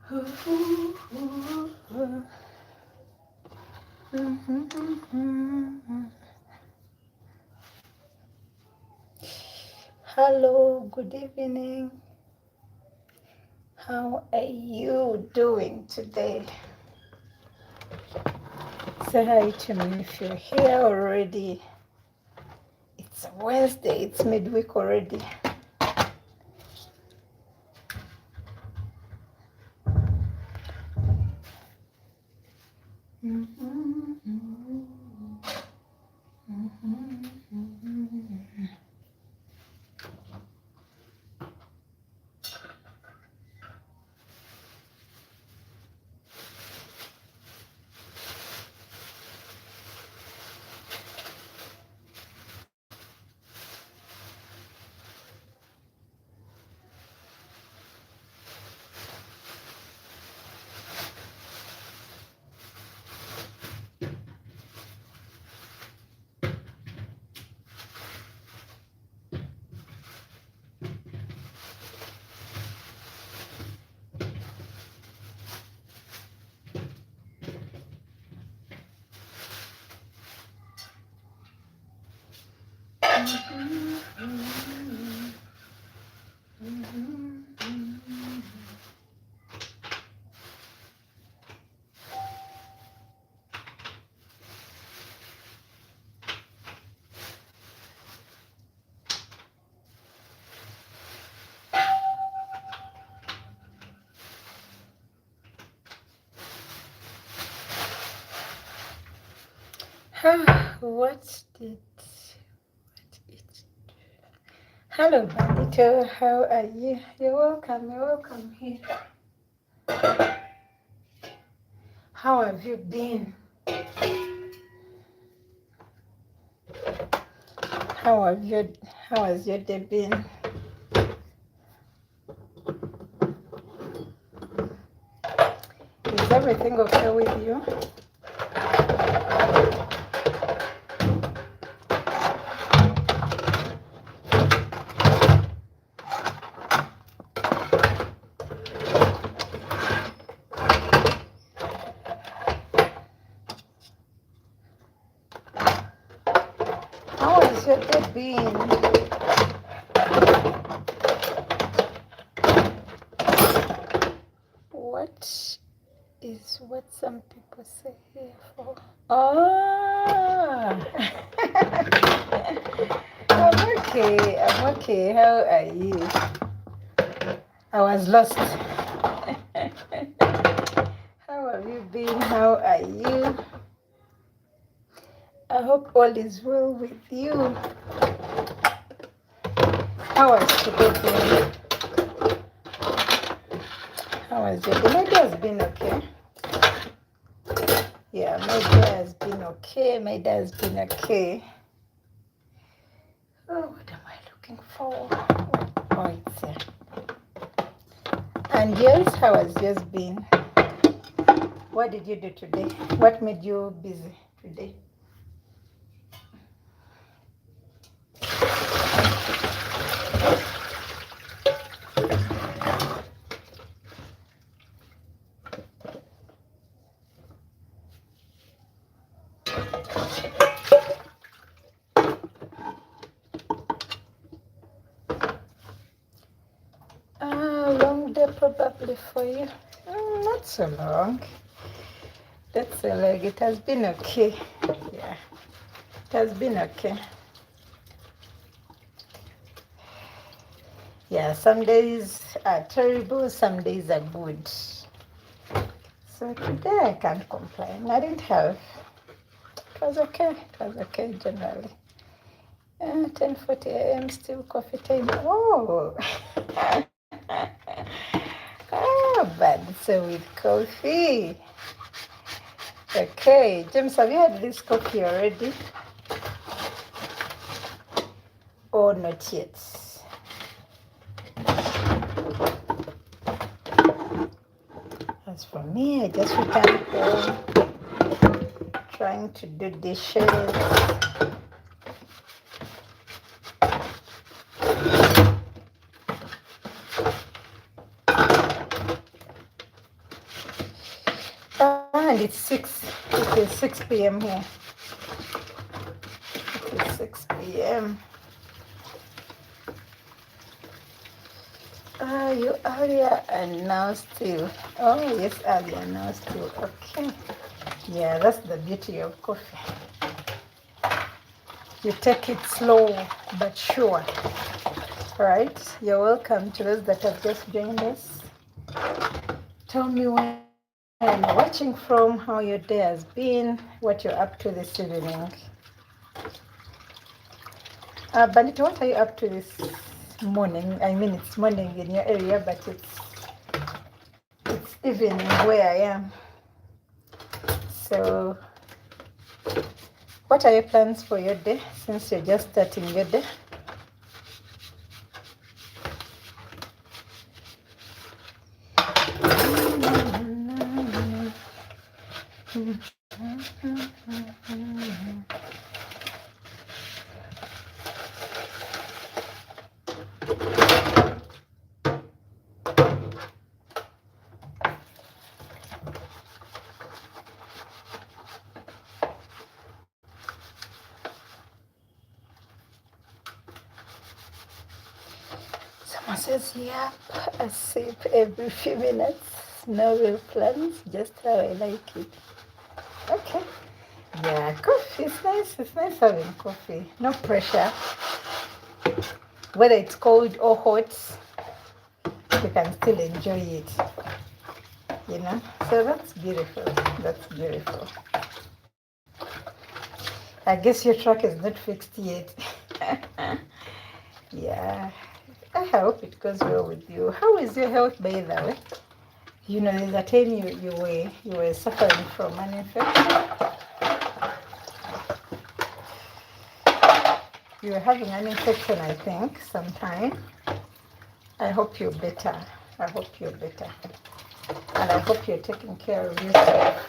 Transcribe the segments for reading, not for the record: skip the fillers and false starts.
Hello, good evening. How are you doing today? Say hi to me if you're here already. It's Wednesday, it's midweek already. What did it? Hello, Bandito. How are you? You're welcome here. How have you been? How has your day been? Is everything okay with you? How has your day been? What is what some people say here for? Oh, I'm okay. How are you? I was lost. How have you been? How are you? I hope all is well with you. How has today been? How has your day? My day has been okay. Yeah, my day has been okay. My day has been okay. Oh, what am I looking for? Oh, it's here. And yours, how has yours been? What did you do today? What made you busy today? Long day probably for you. Not so long. That's so long. It has been okay. Yeah, it has been okay. Yeah, some days are terrible, some days are good. So today I can't complain. I didn't have. It was okay. It was okay generally. 10:40 a.m. still coffee time. Oh, but so with coffee. Okay, James, have you had this coffee already? Or not yet? As for me, I just returned home, trying to do dishes. And it's 6. It is 6 p.m. here. It is 6 p.m. Ah, you earlier and now still. Oh, yes, earlier, now still. Okay. Yeah, that's the beauty of coffee. You take it slow but sure. Right? You're welcome to those that have just joined us. Tell me where you're watching from, how your day has been, what you're up to this evening. Banito, what are you up to this morning? I mean, it's morning in your area, but it's evening where I am. So, what are your plans for your day since you're just starting your day? Someone says, yep, a sip every few minutes. No real plans, just how I like it. Okay. Yeah, coffee is nice. It's nice having coffee. No pressure. Whether it's cold or hot, you can still enjoy it. You know? So that's beautiful. That's beautiful. I guess your truck is not fixed yet. Yeah. I hope it goes well with you. How is your health, by the way? You know, there's a time you were suffering from an infection. You were having an infection, I think, sometime. I hope you're better. I hope you're better. And I hope you're taking care of yourself.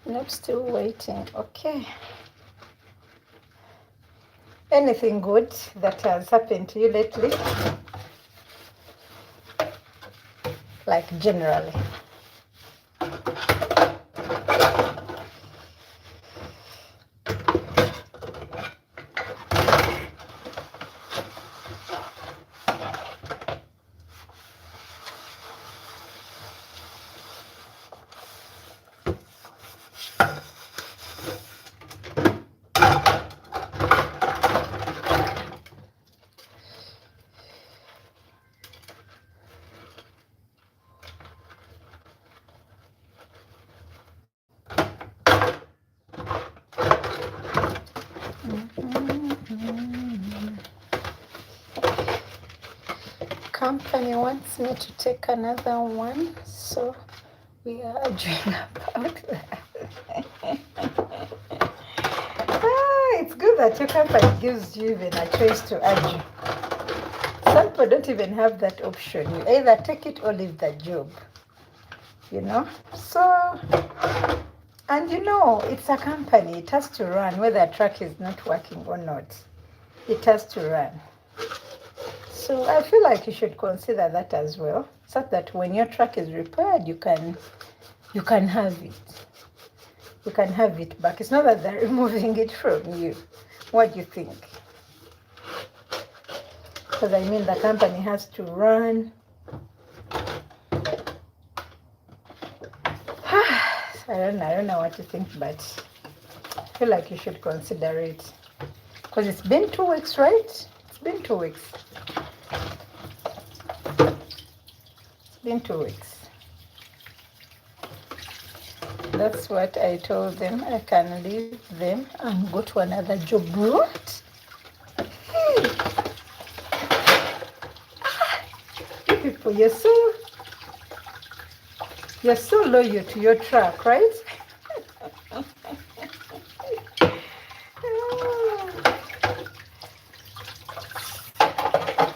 Nope, still waiting. Okay. Anything good that has happened to you lately? Like generally. Company wants me to take another one, so we are arguing about that. It's good that your company gives you even a choice to argue. Some people don't even have that option. You either take it or leave the job. You know? So, and you know, it's a company. It has to run, whether a truck is not working or not. It has to run. So I feel like you should consider that as well, so that when your truck is repaired, you can have it. You can have it back. It's not that they're removing it from you. What do you think? Because I mean, the company has to run. I don't know what to think, but I feel like you should consider it. Because it's been 2 weeks, right? It's been 2 weeks. It's been 2 weeks. That's what I told them. I can leave them and go to another job. What? Hey. You people, you're so loyal to your truck, right?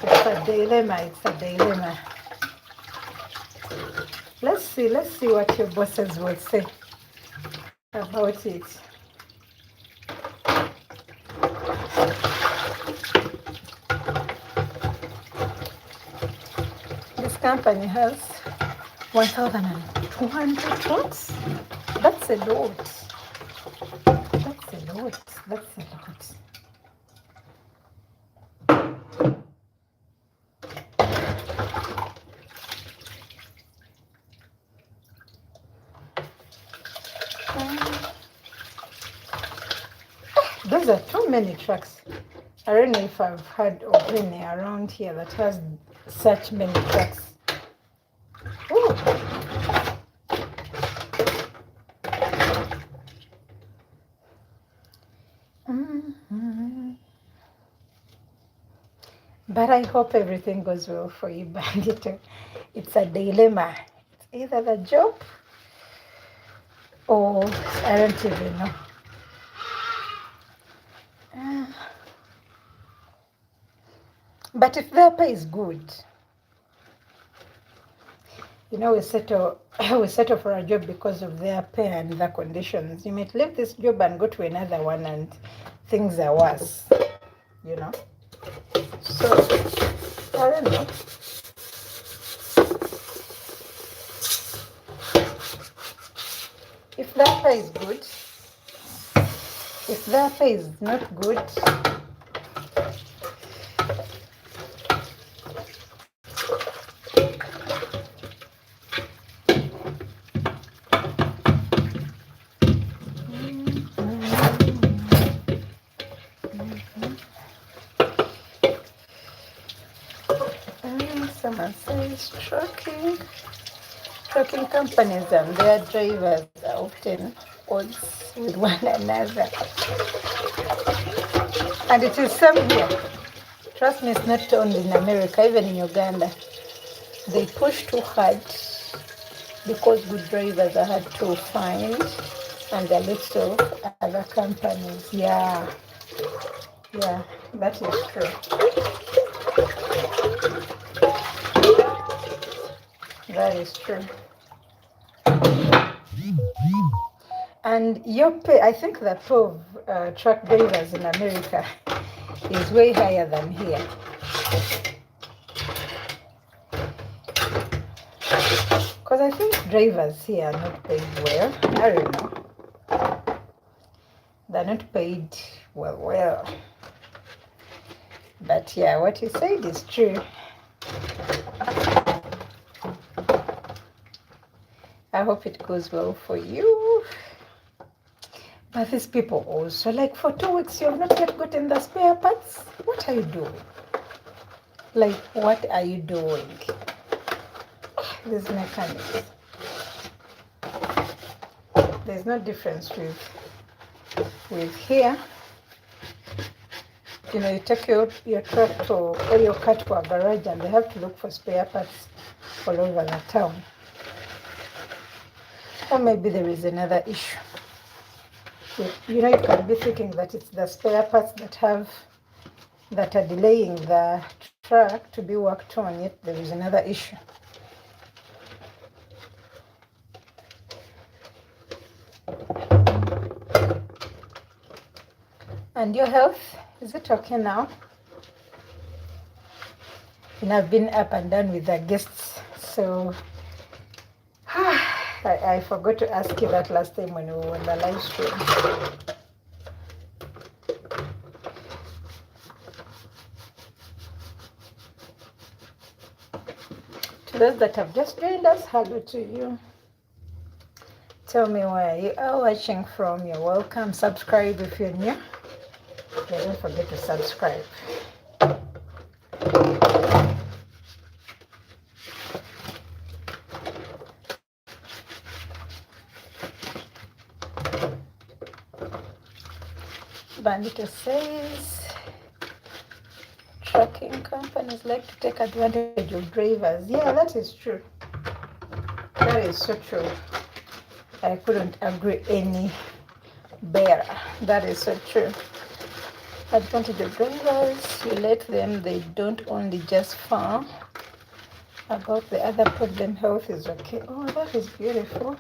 It's a dilemma. It's a dilemma. Let's see what your bosses will say about it. This company has 1,200 trucks. That's a lot. That's a lot. That's a lot. Those are too many trucks. I don't know if I've heard of any around here that has such many trucks. Ooh. But I hope everything goes well for you, Bandito. It's a dilemma. It's either the job or I don't even know. But if their pay is good, you know, we settle for a job because of their pay and the conditions. You might leave this job and go to another one and things are worse, you know. So I don't know. If their pay is good, if their pay is not good, someone says trucking companies and their drivers are often odds with one another. And it is same here. Trust me, it's not only in America, even in Uganda. They push too hard because good drivers are hard to find, and there are lots of other companies. Yeah, that is true. That is true. And your pay, I think the pay of truck drivers in America is way higher than here. Because I think drivers here are not paid well. I don't know. They're not paid well. But yeah, what you said is true. I hope it goes well for you. But these people also, like for 2 weeks, you have not yet gotten the spare parts. What are you doing? Like, what are you doing? These mechanics. There's no difference with here. You know, you take your truck to, or your car to a garage and they have to look for spare parts all over the town. Or maybe there is another issue. You know, you can be thinking that it's the spare parts that are delaying the truck to be worked on, yet there is another issue. And your health, is it okay now? And I've been up and down with the guests, so I forgot to ask you that last time when we were on the live stream. To those that have just joined us, hello to you. Tell me where you are watching from. You're welcome. Subscribe if you're new. Don't forget to subscribe. Bandito says trucking companies like to take advantage of drivers. Yeah, that is true. That is so true. I couldn't agree any better. That is so true. Advantage of drivers, you let them, they don't only just farm about the other problem. Health is okay. Oh, that is beautiful.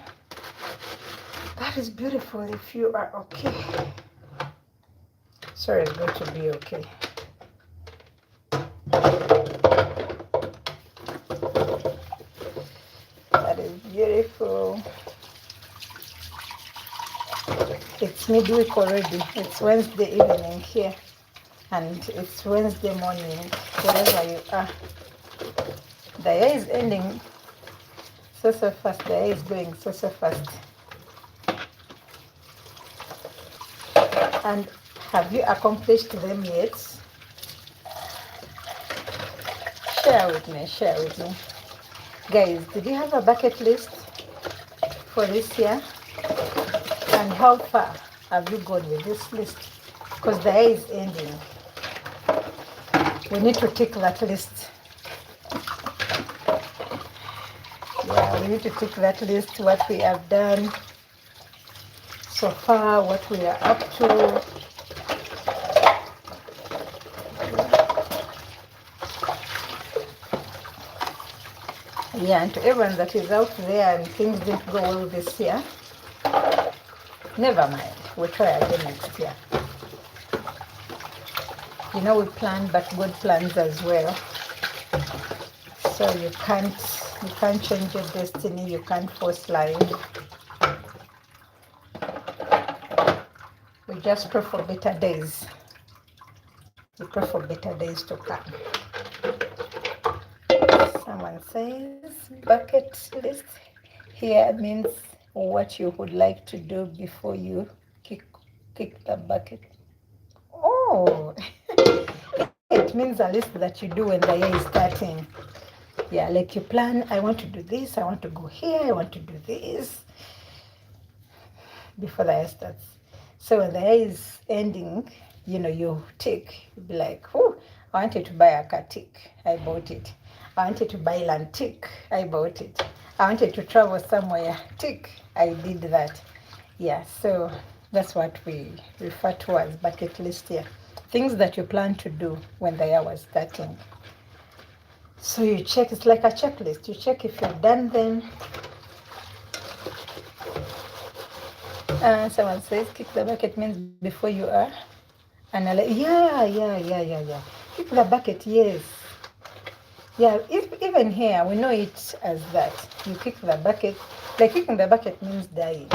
That is beautiful if you are okay. Sorry, it's going to be okay. That is beautiful. It's midweek already. It's Wednesday evening here. And it's Wednesday morning, wherever you are. The year is ending so fast. The year is going so fast. And have you accomplished them yet? Share with me, share with me. Guys, did you have a bucket list for this year? And how far have you gone with this list? Because the year is ending. We need to tick that list. Yeah, we need to tick that list, what we have done so far, what we are up to. Yeah, and to everyone that is out there and things didn't go well this year, never mind, we'll try again next year. You know, we plan, but God plans as well. So you can't change your destiny, you can't force life. We just pray for better days. We pray for better days to come. Someone says bucket list here means what you would like to do before you kick the bucket. Oh, it means a list that you do when the year is starting. Yeah, like you plan, I want to do this, I want to go here, I want to do this before the year starts. So when the year is ending, you know, you tick, you'll be like, oh, I wanted to buy a car, tick, I bought it. I wanted to buy land, tick, I bought it. I wanted to travel somewhere, tick, I did that. Yeah, so that's what we refer to as bucket list here. Things that you plan to do when the year was starting. So you check, it's like a checklist. You check if you've done them. Someone says kick the bucket means before you are. And I'm like, yeah. Kick the bucket, yes. Yeah, even here, we know it as that. You kick the bucket. Like kicking the bucket means dying.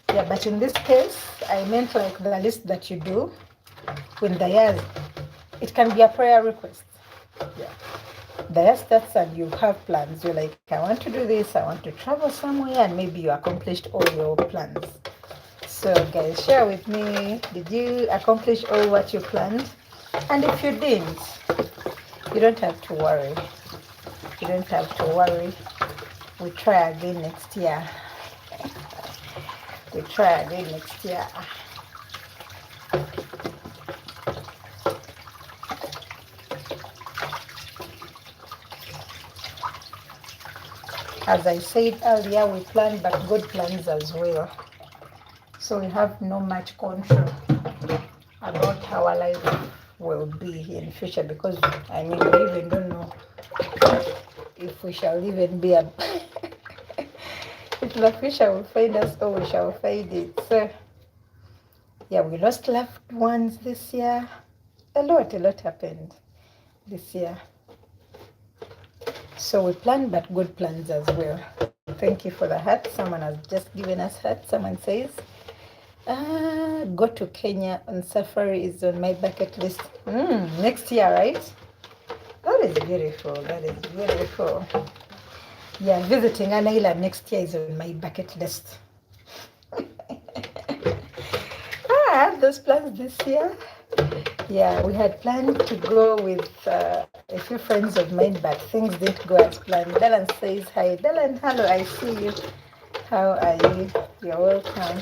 Yeah, but in this case, I meant like the list that you do when the year, it can be a prayer request. Yeah. The year starts and you have plans. You're like, I want to do this, I want to travel somewhere, and maybe you accomplished all your plans. So guys, share with me, did you accomplish all what you planned? And if you didn't, you don't have to worry. You don't have to worry. We try again next year. We try again next year. As I said earlier, we plan, but God plans as well. So we have no much control about how our life will be in future, because I mean, we even don't know if we shall even be a if the future will find us or we shall find it. So yeah, we lost loved ones this year. A lot happened this year. So we plan, but God plans as well. Thank you for the heart. Someone has just given us heart. Someone says, go to Kenya on safari is on my bucket list. Next year, right? That is beautiful. That is beautiful. Yeah, visiting an island next year is on my bucket list. I had those plans this year. Yeah, we had planned to go with a few friends of mine, but things didn't go as planned. Dylan says hi. Dylan, hello, I see you. How are you? You're welcome.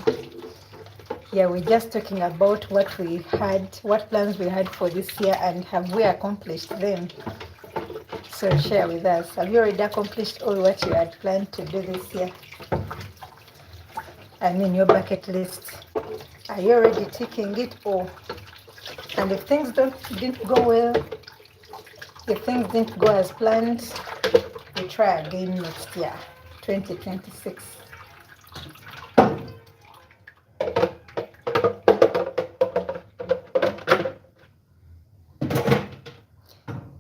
Yeah, we're just talking about what we had, what plans we had for this year, and have we accomplished them? So share with us. Have you already accomplished all what you had planned to do this year? I mean, your bucket list. Are you already ticking it all? And if things didn't go well, If things didn't go as planned, we try again next year, 2026.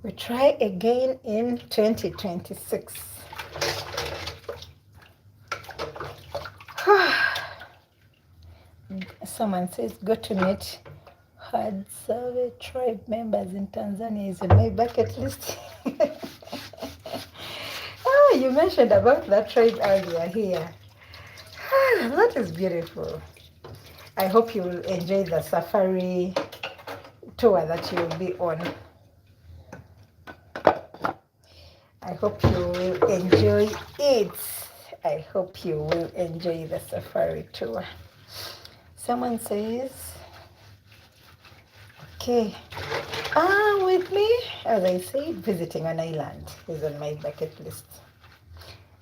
We try again in 2026. Someone says, go to meet Hadzabe tribe members in Tanzania is on my bucket list. Oh, you mentioned about that tribe earlier here. That is beautiful. I hope you will enjoy the safari tour that you will be on. I hope you will enjoy it. I hope you will enjoy the safari tour. Someone says, okay. With me, as I said, visiting an island is on my bucket list.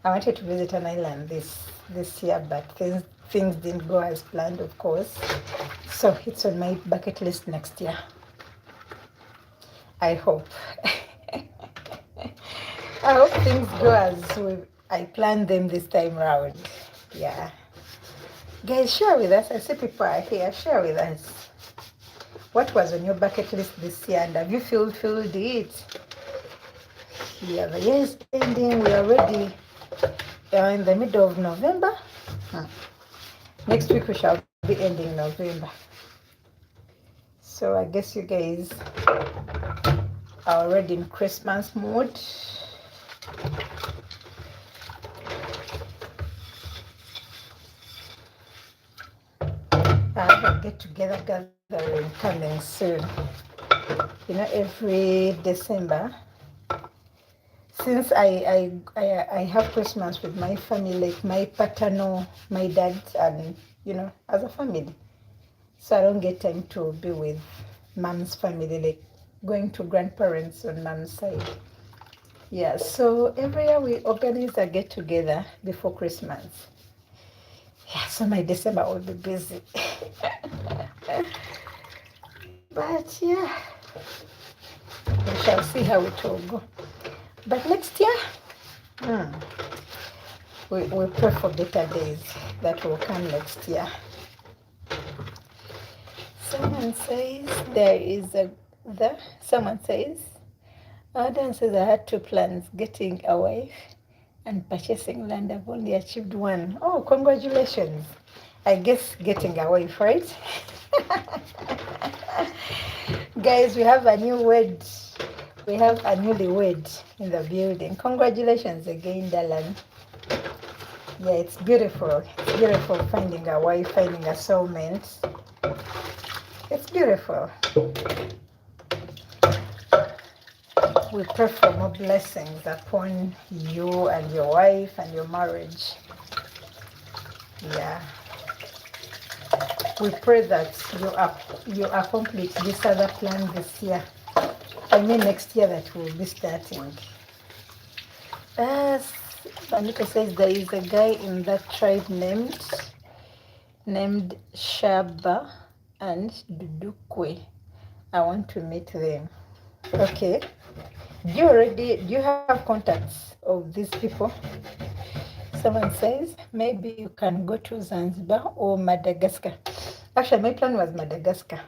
I wanted to visit an island this year, but things didn't go as planned, of course. So it's on my bucket list next year. I hope. I hope things go as I planned them this time round. Yeah. Guys, share with us. I see people are here. Share with us. What was on your bucket list this year, and have you fulfilled it? Yeah, the year is ending. We are already in the middle of November. Next week we shall be ending November. So I guess you guys are already in Christmas mood. I have a get-together gathering coming soon. You know, every December, since I have Christmas with my family, like my paternal, my dad, and as a family. So I don't get time to be with mom's family, like going to grandparents on mom's side. Yeah, so every year we organize a get together before Christmas. Yeah, so my December will be busy. But yeah, we shall see how it will go. But next year, we pray for better days that will come next year. Someone says someone says, Adam says I had two plans, getting a wife and purchasing land. I've only achieved one. Oh, congratulations. I guess getting a wife, right? Guys, we have a new word. We have a newlywed in the building. Congratulations again, Dalan. Yeah, it's beautiful. It's beautiful finding a wife, finding a soulmate. It's beautiful. We pray for more blessings upon you and your wife and your marriage. Yeah. We pray that you accomplish this other plan this year. I mean next year that we'll be starting. As Anita says, there is a guy in that tribe named Shaba and Dudukwe. I want to meet them. Okay. Do you have contacts of these people? Someone says maybe you can go to Zanzibar or Madagascar. Actually, my plan was Madagascar.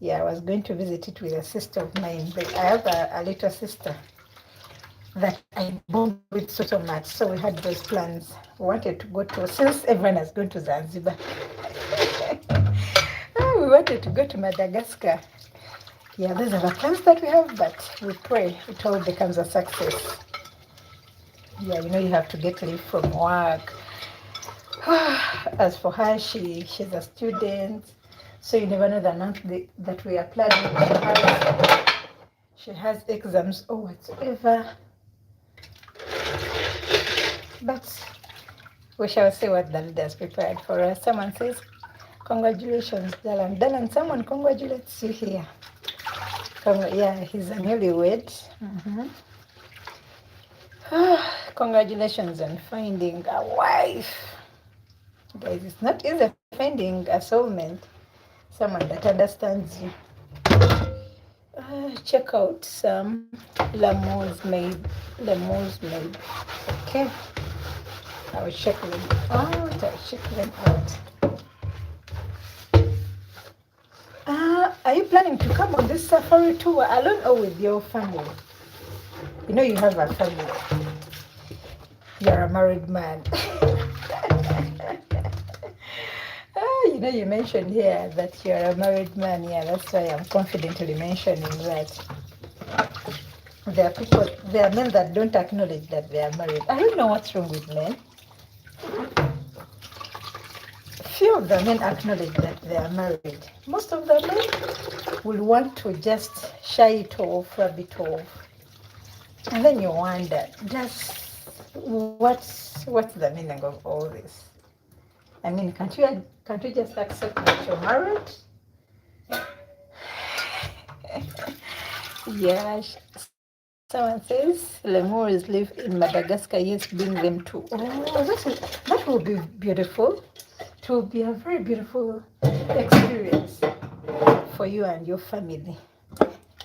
Yeah, I was going to visit it with a sister of mine, but I have a little sister that I bond with so much. So we had those plans. We wanted to go to, since everyone has gone to Zanzibar, we wanted to go to Madagascar. Yeah, those are the plans that we have, but we pray it all becomes a success. Yeah, you have to get leave from work. As for her, she's a student, so you never know the month that we are planning. She has exams or whatever. But we shall see what the leaders prepared for us. Someone says, congratulations, Dalan. Dalan, someone congratulates you here. Yeah, he's a newlywed. Congratulations on finding a wife. Guys, it's not easy finding a soulmate, someone that understands you. check out some lemons made. Okay, I'll check them out. I'll check them out. Are you planning to come on this safari tour alone or with your family? You know you have a family. You're a married man. You know you mentioned here that you're a married man. Yeah, that's why I'm confidently mentioning that. There are men that don't acknowledge that they are married. I don't know what's wrong with men. Few of the men acknowledge that they are married. Most of the men will want to just shy it off, rub it off. And then you wonder, what's the meaning of all this? I mean, can't you just accept that you're married? Yeah, someone says lemurs live in Madagascar. Yes, bring them too. Oh, that will be beautiful. It will be a very beautiful experience for you and your family.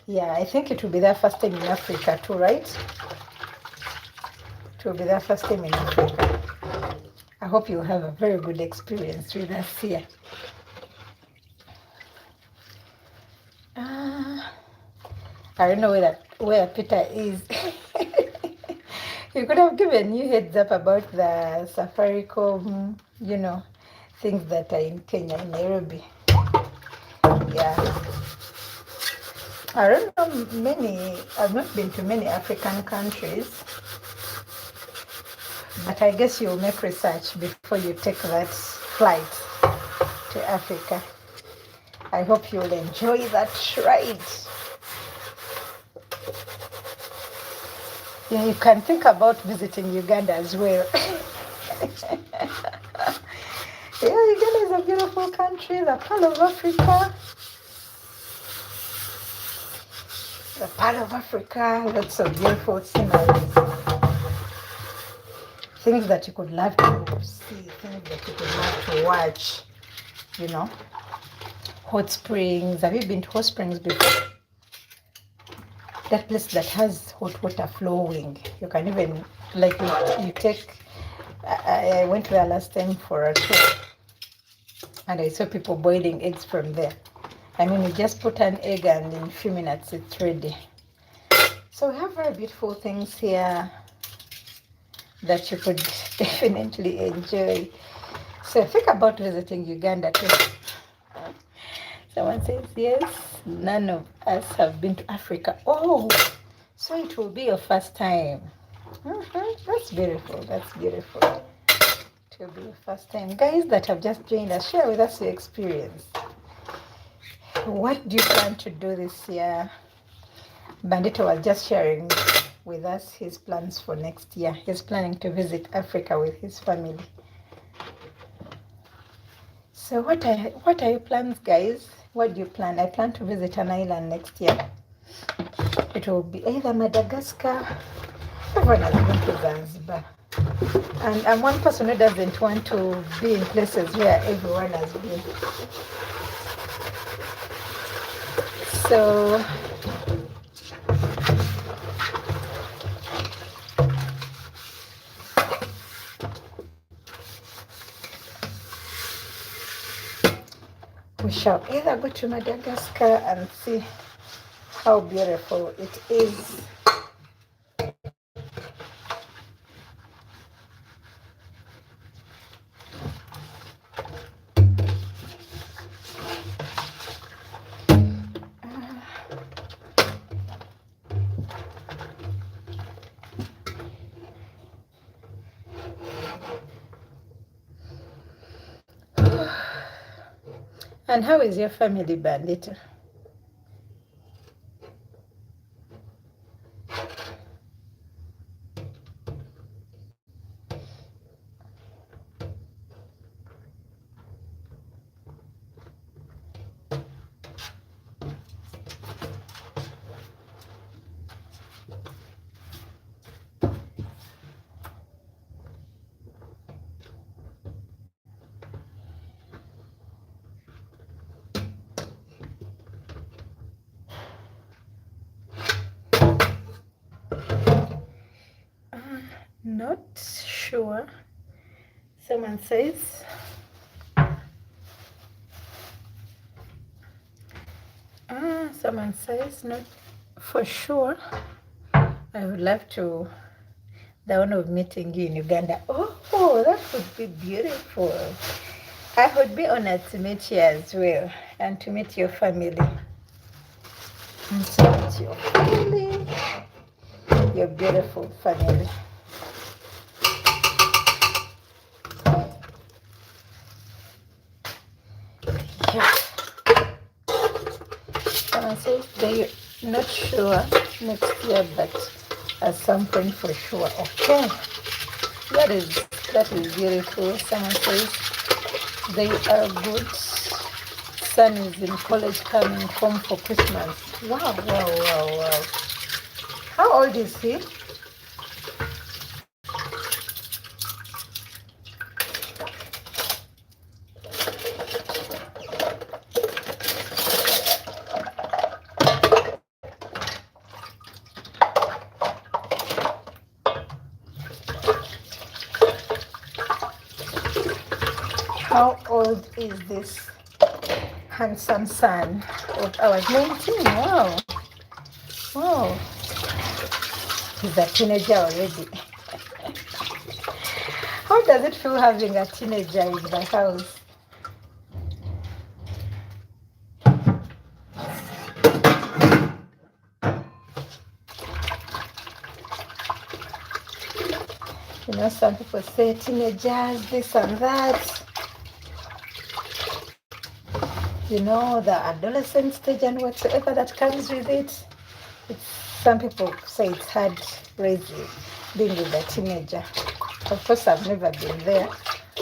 Yeah, I think it will be their first time in Africa too, right? It will be their first time in Africa. I hope you'll have a very good experience with us here. I don't know where Peter is. He could have given you heads up about the Safaricom, things that are in Kenya, in Nairobi. Yeah. I don't know I've not been to many African countries, but I guess you'll make research before you take that flight to Africa. I hope you'll enjoy that ride. Yeah, you can think about visiting Uganda as well. Yeah, Uganda is a beautiful country, the Pearl of Africa. The Pearl of Africa, lots of beautiful sceneries. Things that you could love to see, things that you could love to watch, Hot springs. Have you been to hot springs before? That place that has hot water flowing. You can even, like, you take, I went there last time for a tour, and I saw people boiling eggs from there. I mean, you just put an egg and in a few minutes it's ready. So we have very beautiful things here that you could definitely enjoy. So think about visiting Uganda too. Someone says yes, none of us have been to Africa. Oh, so it will be your first time. That's beautiful. That's beautiful. It will be your first time. Guys that have just joined us, share with us your experience. What do you plan to do this year? Bandito was just sharing with us his plans for next year. He's planning to visit Africa with his family. So what are your plans, guys? What do you plan? I plan to visit an island next year. It will be either Madagascar. Everyone has been to Zanzibar. And I'm one person who doesn't want to be in places where everyone has been. So we shall either go to Madagascar and see how beautiful it is. And how is your family, Bandito? Not sure. Someone says, someone says not for sure. I would love to the honor of meeting you in Uganda. Oh, that would be beautiful. I would be honored to meet you as well and to meet your family. And to meet your family, your beautiful family. Yeah. Someone says they're not sure next year, but at some point for sure. Okay. That is beautiful. Someone says they are good. Son is in college coming home for Christmas. Wow, wow, wow, wow. How old is he? How old is this handsome son of ours? 19. Wow. Wow. He's a teenager already. How does it feel having a teenager in the house? You know, some people say teenagers, this and that. You know, the adolescent stage and whatever that comes with it. Some people say it's hard raising, being with a teenager. Of course, I've never been there.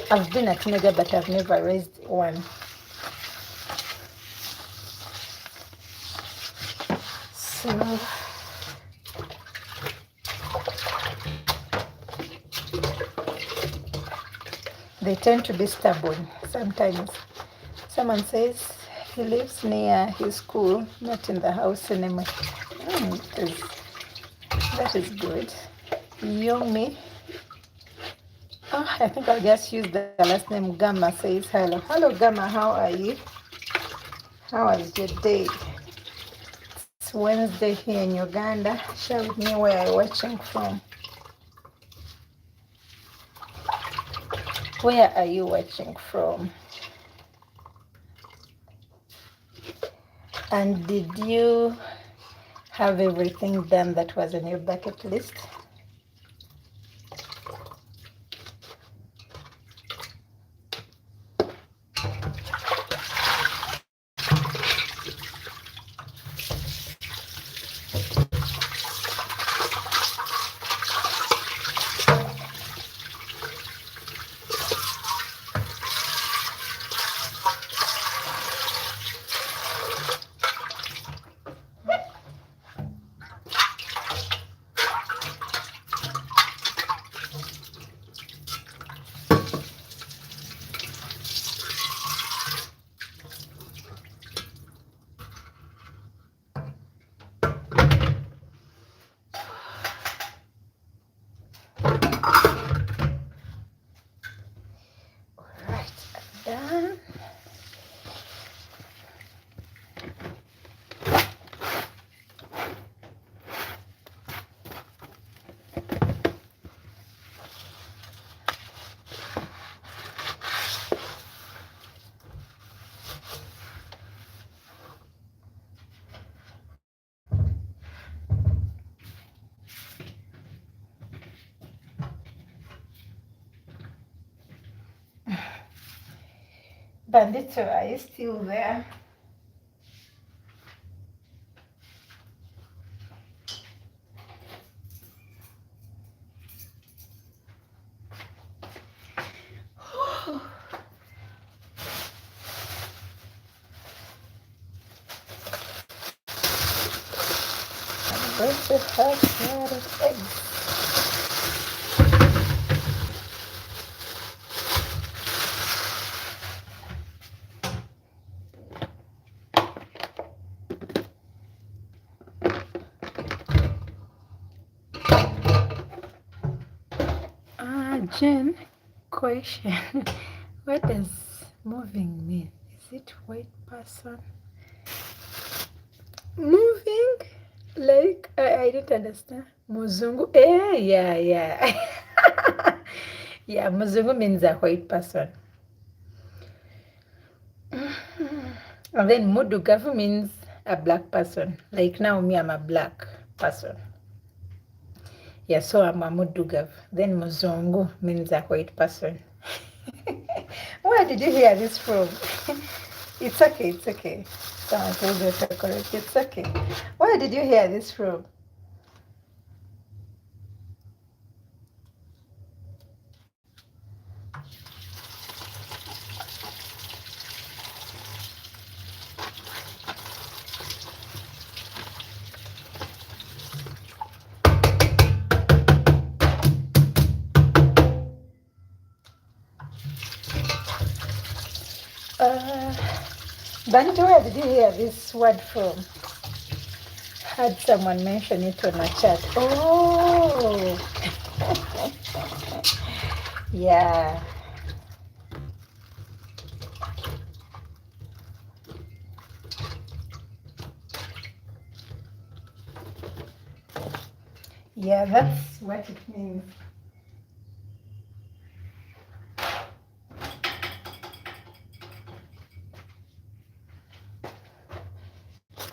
I've been a teenager, but I've never raised one. So, they tend to be stubborn sometimes. Someone says he lives near his school, not in the house anymore. That is good. Yomi. I think I'll just use the last name. Gamma says hello. Hello, Gamma. How are you? How was your day? It's Wednesday here in Uganda. Share with me where you're watching from. Where are you watching from? And did you have everything done that was on your bucket list? Done. Bandito, are you still there? I'm going to have carrot eggs. Jen, question. What does moving mean? Is it white person? Moving? Like, I didn't understand. Muzungu? Yeah. Yeah, Muzungu means a white person. And then Mudugavu means a black person. Like now, me, I'm a black person. Yeah, so I'm a Mudugavu. Then Muzungu means a white person. Where did you hear this from? It's okay. Someone says autocorrect. It's okay. Where did you hear this from? Bantu, where did you hear this word from? Had someone mention it on a chat. Oh, yeah. Yeah, that's what it means.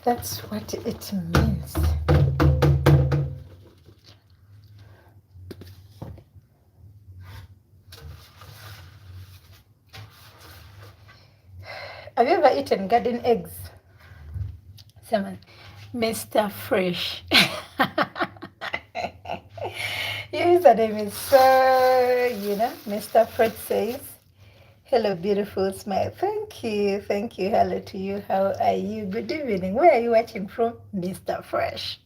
That's what it means. Have you ever eaten garden eggs? Someone, Mr. Fresh. Your username is so, Mr. Fresh says, hello, beautiful smile. Thank you. Hello to you. How are you? Good evening. Where are you watching from, Mr. Fresh?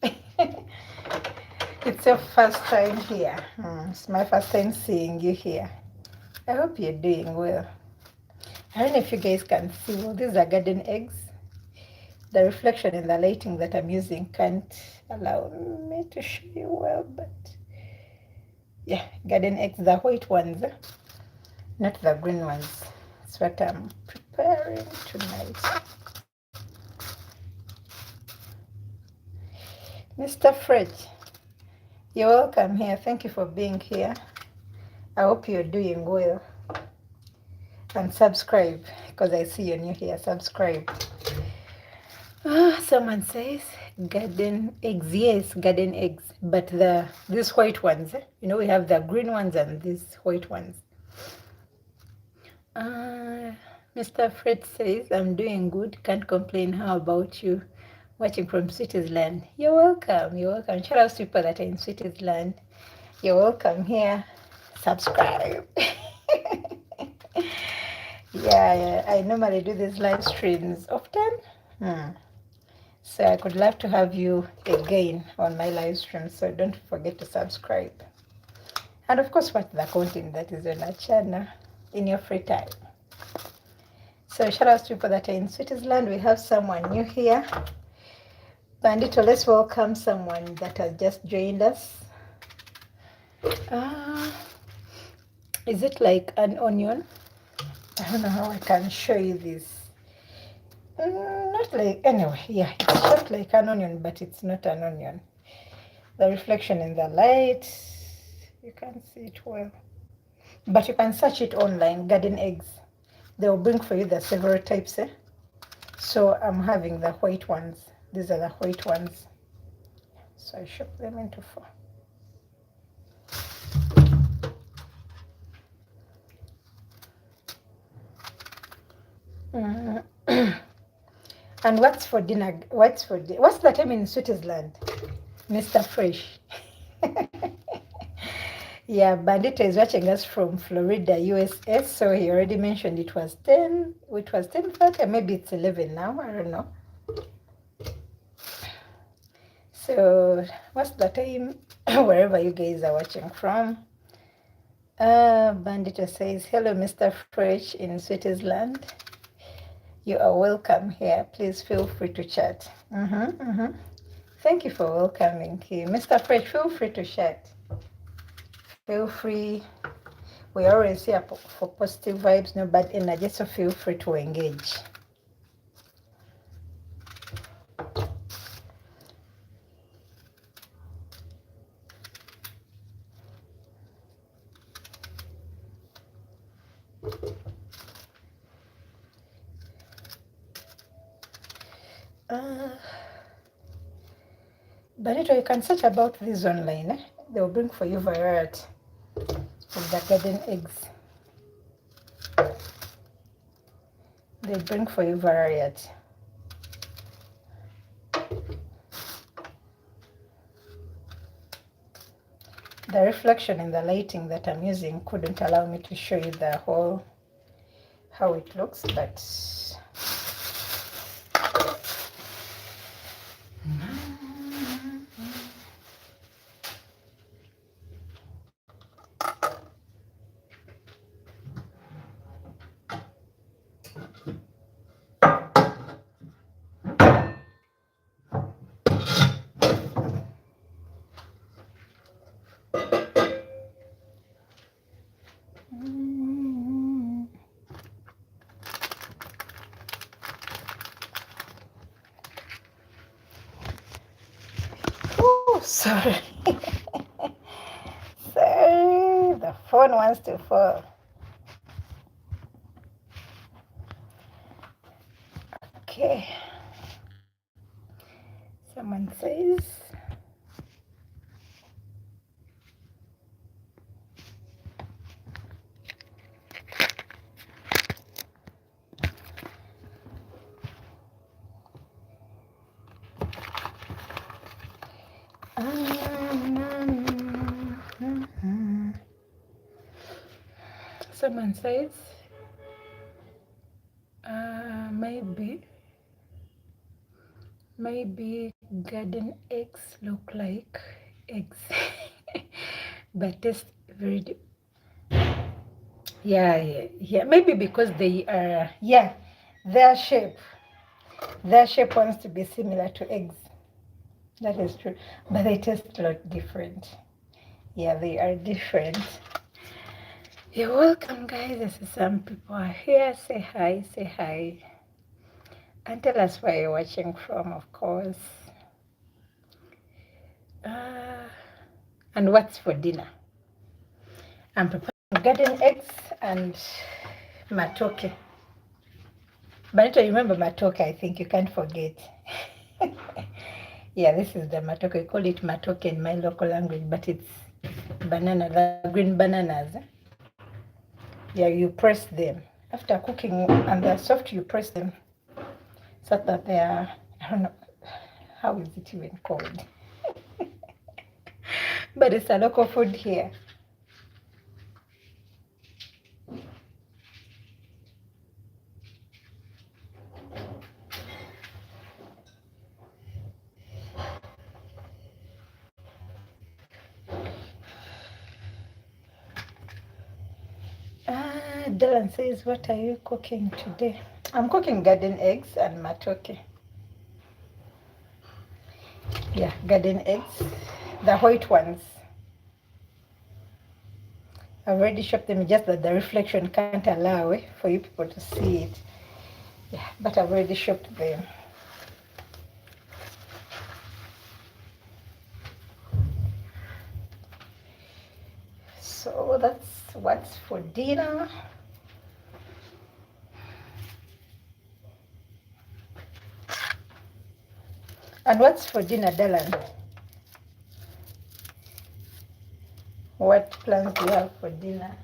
It's your first time here. It's my first time seeing you here. I hope you're doing well. I don't know if you guys can see. Well, these are garden eggs. The reflection and the lighting that I'm using can't allow me to show you well, but yeah, garden eggs, the white ones, not the green ones. That's what I'm preparing tonight. Mr. Fred, you're welcome here. Thank you for being here. I hope you're doing well. And subscribe, because I see you're new here. Subscribe. Someone says garden eggs. Yes, garden eggs. But these white ones, we have the green ones and these white ones. Mr. Fred says, I'm doing good. Can't complain. How about you? Watching from Switzerland. You're welcome. Shout out to people that are in Switzerland. You're welcome here. Subscribe. Yeah, I normally do these live streams often. So I could love to have you again on my live stream. So don't forget to subscribe. And of course, watch the content that is on our channel in your free time. So shout out to people that are in Switzerland. We have someone new here. Bandito, let's welcome someone that has just joined us. Is it like an onion? I don't know how I can show you this. Not like, anyway, yeah, it's shaped like an onion, but it's not an onion. The reflection in the light, you can't see it well. But you can search it online, garden eggs. They will bring for you the several types. So I'm having the white ones. These are the white ones. So I chop them into 4. And what's for dinner? What's the time in Switzerland? Mr. Fresh. Yeah, Bandito is watching us from Florida, USA. So he already mentioned it was 10. It was 10:30. Maybe it's 11 now. I don't know. So what's the time wherever you guys are watching from? Bandito says, hello, Mr. Fresh in Switzerland. You are welcome here. Please feel free to chat. Thank you for welcoming here. Mr. Fresh, feel free to chat. Feel free We're always here for positive vibes, no bad energy, so feel free to engage. Benito, you can search about this online. They will bring for you variety of the garden eggs. They bring for you variety. The reflection in the lighting that I'm using couldn't allow me to show you the whole how it looks, but sorry. Sorry, the phone wants to fall. Okay. Someone says, someone says, maybe garden eggs look like eggs, but taste very deep. Yeah. Maybe because they are, their shape wants to be similar to eggs. That is true, but they taste a lot different. Yeah, they are different. You're welcome, guys. I see some people are here. Say hi. And tell us where you're watching from, of course. And what's for dinner? I'm preparing garden eggs and matoke. Benito, you remember matoke, I think. You can't forget. Yeah, this is the matoke. We call it matoke in my local language, but it's banana, the green bananas. Yeah, you press them. After cooking and they're soft, you press them so that they are, I don't know, how is it even called? But it's a local food here. Dylan says, what are you cooking today? I'm cooking garden eggs and matoke. Yeah, garden eggs, the white ones. I've already shopped them, just that the reflection can't allow for you people to see it. Yeah, but I've already shopped them. So that's what's for dinner. And what's for dinner, Dylan? What plans do you have for dinner?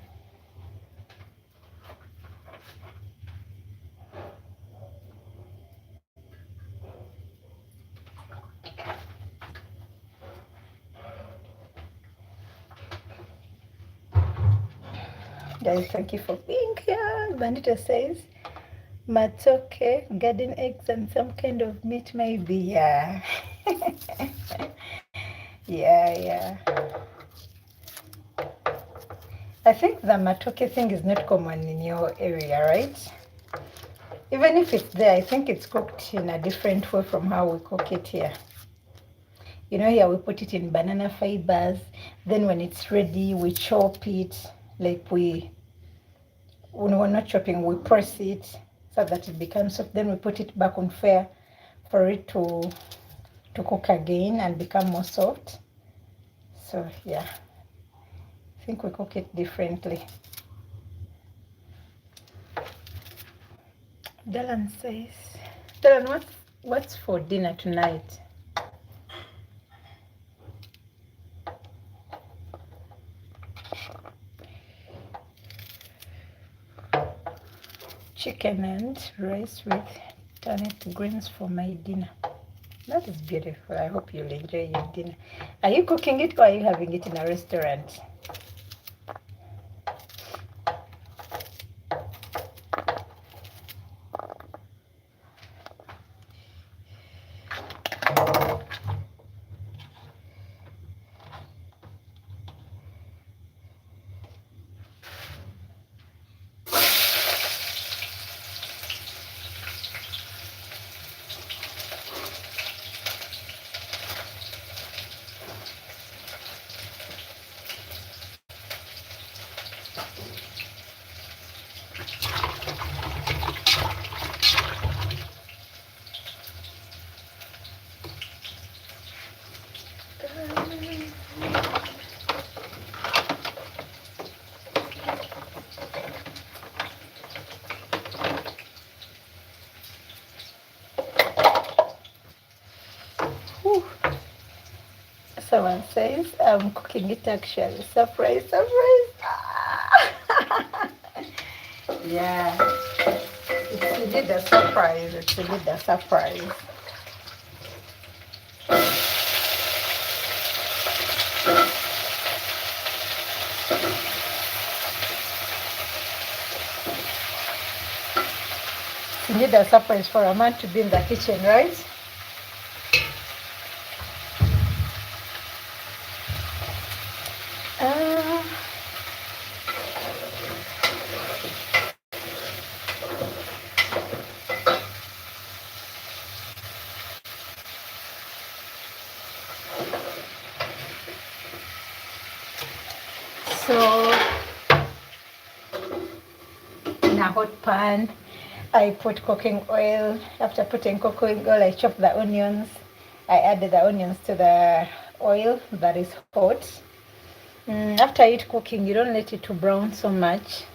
Guys, thank you for being here. Bandita says, matoke, garden eggs, and some kind of meat, maybe. Yeah. Yeah. I think the matoke thing is not common in your area, right? Even if it's there, I think it's cooked in a different way from how we cook it here. You know, here we put it in banana fibers. Then when it's ready, we chop it. Like when we're not chopping, we press it so that it becomes soft. Then we put it back on fire for it to cook again and become more soft. So yeah, I think we cook it differently. Dylan says, Dylan, what's for dinner tonight? Chicken and rice with turnip greens for my dinner. That is beautiful. I hope you'll enjoy your dinner. Are you cooking it or are you having it in a restaurant? Whew. Someone says I'm cooking it actually. Surprise, surprise. Yeah, it's indeed a surprise. It's indeed a surprise. It's indeed a surprise for a man to be in the kitchen, right? Uh, so in a hot pan, I put cooking oil. After putting cooking oil, I chop the onions. I added the onions to the oil that is hot. After it cooking, you don't let it to brown so much.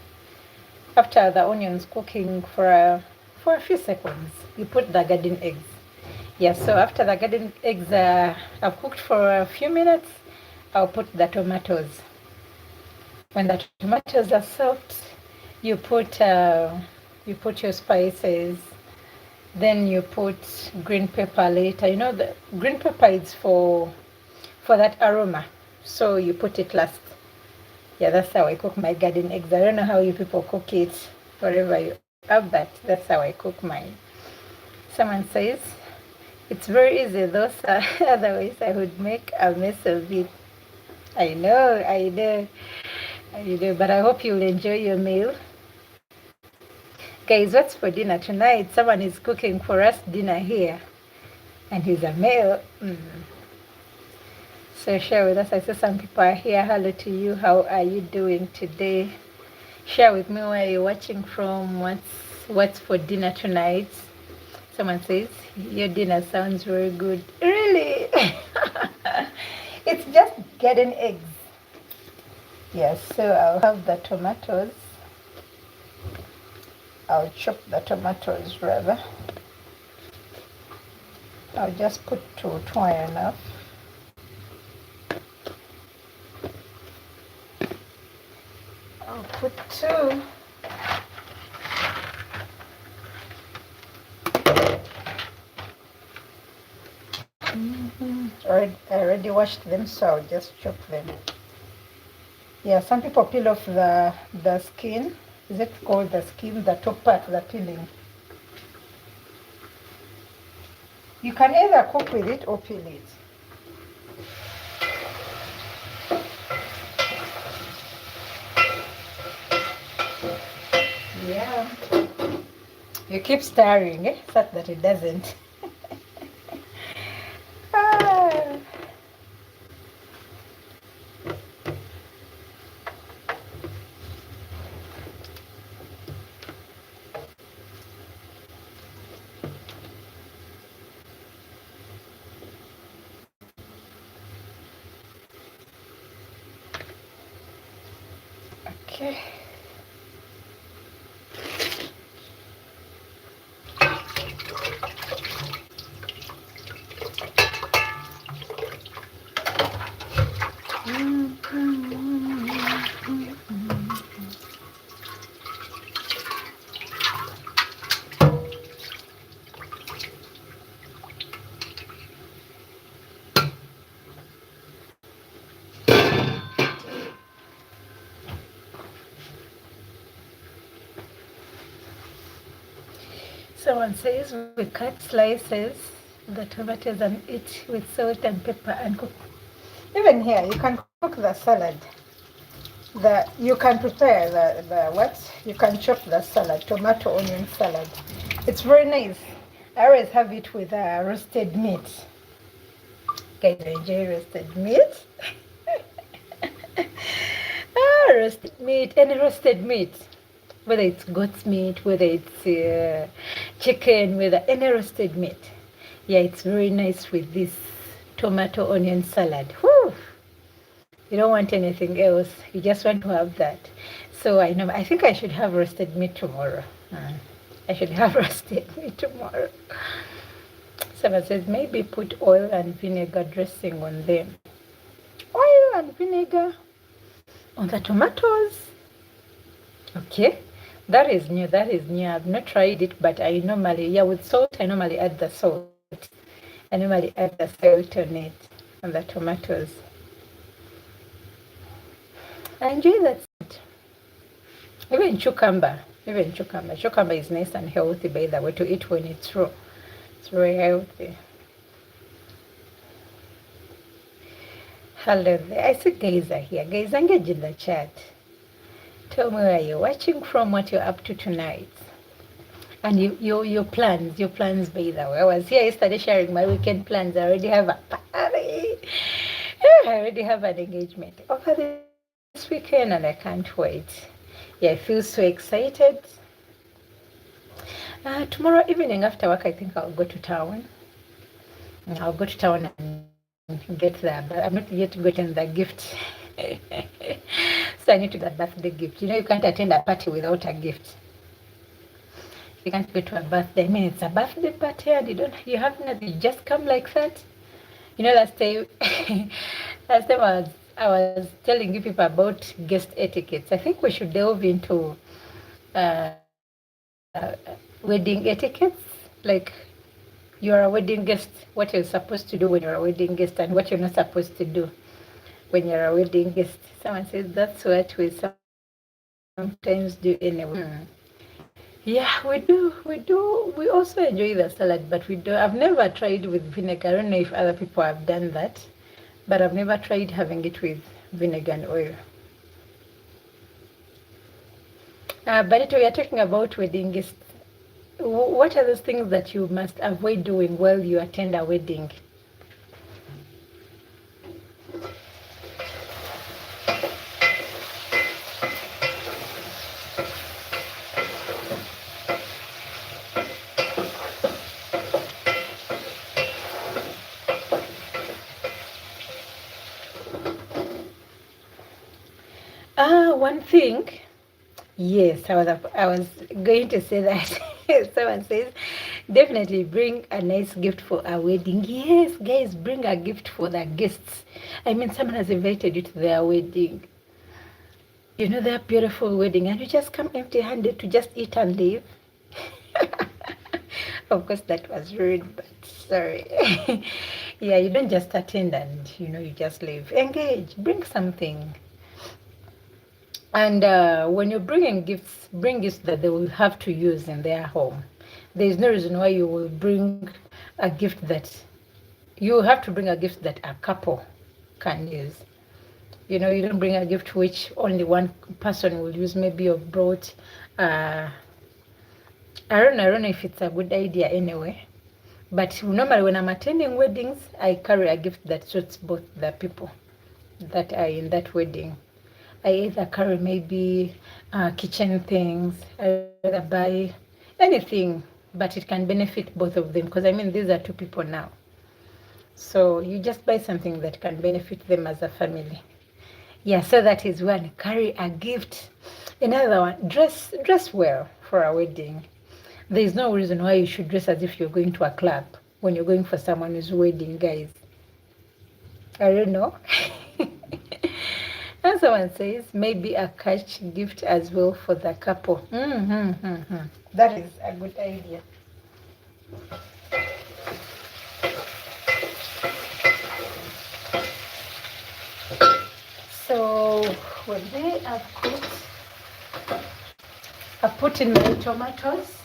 After the onions cooking for a few seconds, you put the garden eggs. Yeah, so after the garden eggs have cooked for a few minutes, I'll put the tomatoes. When the tomatoes are soft, you put your spices. Then you put green pepper later. You know the green pepper is for that aroma, so you put it last. Yeah, that's how I cook my garden eggs. I don't know how you people cook it, wherever you have that. That's how I cook mine. Someone says it's very easy. Those otherwise I would make a mess of it. I know, I know, I know. But I hope you'll enjoy your meal. Guys, what's for dinner tonight? Someone is cooking for us dinner here, and he's a male. So share with us. I see some people are here. Hello to you. How are you doing today? Share with me where you're watching from. What's for dinner tonight? Someone says your dinner sounds very good. Really? It's just getting eggs. Yes. So I'll have the tomatoes. I'll chop the tomatoes rather. I'll just put two enough. I'll put two. I already washed them, so I'll just chop them. Yeah, some people peel off the skin. Is it called the skin? The top part, the peeling. You can either cook with it or peel it. Yeah. You keep stirring, so that it doesn't. Okay. Someone says we cut slices, the tomatoes, and eat with salt and pepper and cook. Even here, you can cook the salad. You can prepare the what? You can chop the salad, tomato onion salad. It's very nice. I always have it with roasted meat. Guys, I enjoy roasted meat. Roasted meat, any roasted meat, whether it's goat's meat, whether it's chicken, whether any roasted meat. Yeah, it's very nice with this tomato onion salad. Whew. You don't want anything else. You just want to have that. So I think I should have roasted meat tomorrow. I should have roasted meat tomorrow. Someone says maybe put oil and vinegar dressing on them. Oil and vinegar on the tomatoes. Okay, that is new. I've not tried it, but I normally, with salt, I normally add the salt. I normally add the salt on it, on the tomatoes. I enjoy that. Even cucumber. Cucumber is nice and healthy, by the way, to eat when it's raw. It's very healthy. Hello there. I see guys are here. Guys, engage in the chat. Tell me where you're watching from, what you're up to tonight. And your plans, by the way. I was here yesterday sharing my weekend plans. I already have a party. I already have an engagement over this weekend and I can't wait. Yeah, I feel so excited. Tomorrow evening after work, I think I'll go to town. I'll go to town and get there, but I'm not yet gotten the gift. So I need to get a birthday gift. You can't attend a party without a gift. You can't go to a birthday. I mean, it's a birthday party and you have nothing. You just come like that. Last time I was telling you people about guest etiquettes. I think we should delve into wedding etiquettes. Like, you're a wedding guest, what you're supposed to do when you're a wedding guest and what you're not supposed to do when you're a wedding guest. Someone says that's what we sometimes do anyway. Yeah, we do. We also enjoy the salad, but I've never tried with vinegar. I don't know if other people have done that, but I've never tried having it with vinegar and oil. But we are talking about wedding guests. What are those things that you must avoid doing while you attend a wedding? One thing, yes, I was going to say that. Someone says, definitely bring a nice gift for a wedding. Yes, guys, bring a gift for the guests. I mean, someone has invited you to their wedding. Their beautiful wedding, and you just come empty-handed to just eat and leave. Of course, that was rude, but sorry. Yeah, you don't just attend and, you just leave. Engage, bring something. And when you're bringing gifts, bring gifts that they will have to use in their home. There's no reason why you will bring a gift that you have to bring a gift that a couple can use. You don't bring a gift which only one person will use. Maybe you've brought, I don't know if it's a good idea anyway. But normally when I'm attending weddings, I carry a gift that suits both the people that are in that wedding. I either carry maybe kitchen things, I either buy anything, but it can benefit both of them, because I mean, these are two people now. So you just buy something that can benefit them as a family. Yeah, so that is one. Carry a gift. Another one, dress well for a wedding. There is no reason why you should dress as if you're going to a club when you're going for someone's wedding, guys. I don't know. And someone says maybe a cash gift as well for the couple. That is a good idea. So when they have cooked, I put in my tomatoes.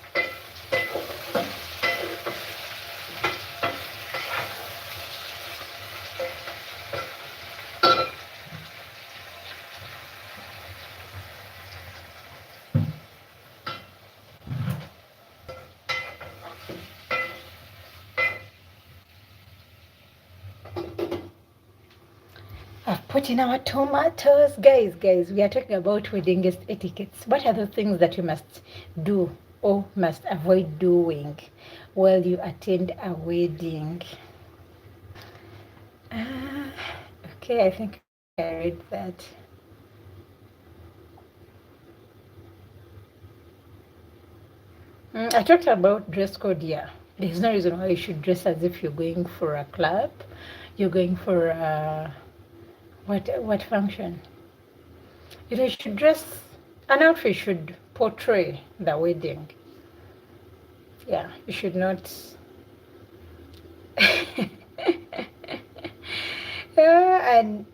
I've put in our tomatoes. Guys, we are talking about wedding guest etiquettes. What are the things that you must do or must avoid doing while you attend a wedding? Okay, I think I read that. I talked about dress code, yeah. There's no reason why you should dress as if you're going for a club, you're going for what function. You should dress, an outfit should portray the wedding. Yeah, you should not. And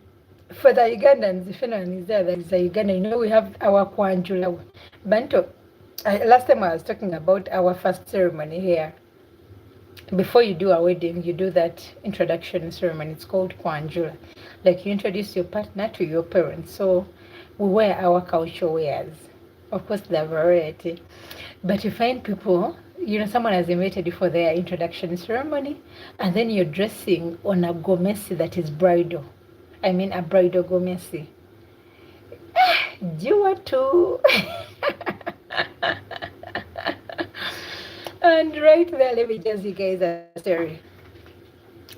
for the Ugandans, if anyone is there, that is a Uganda, we have our Kwanjula Banto. Last time I was talking about our first ceremony here. Before you do a wedding, you do that introduction ceremony. It's called Kwanjula. Like you introduce your partner to your parents. So we wear our cultural wears. Of course, the variety. But you find people, someone has invited you for their introduction ceremony, and then you're dressing on a gomesi that is bridal. I mean, a bridal gomesi. Do you want to? And right there, let me just you guys a story.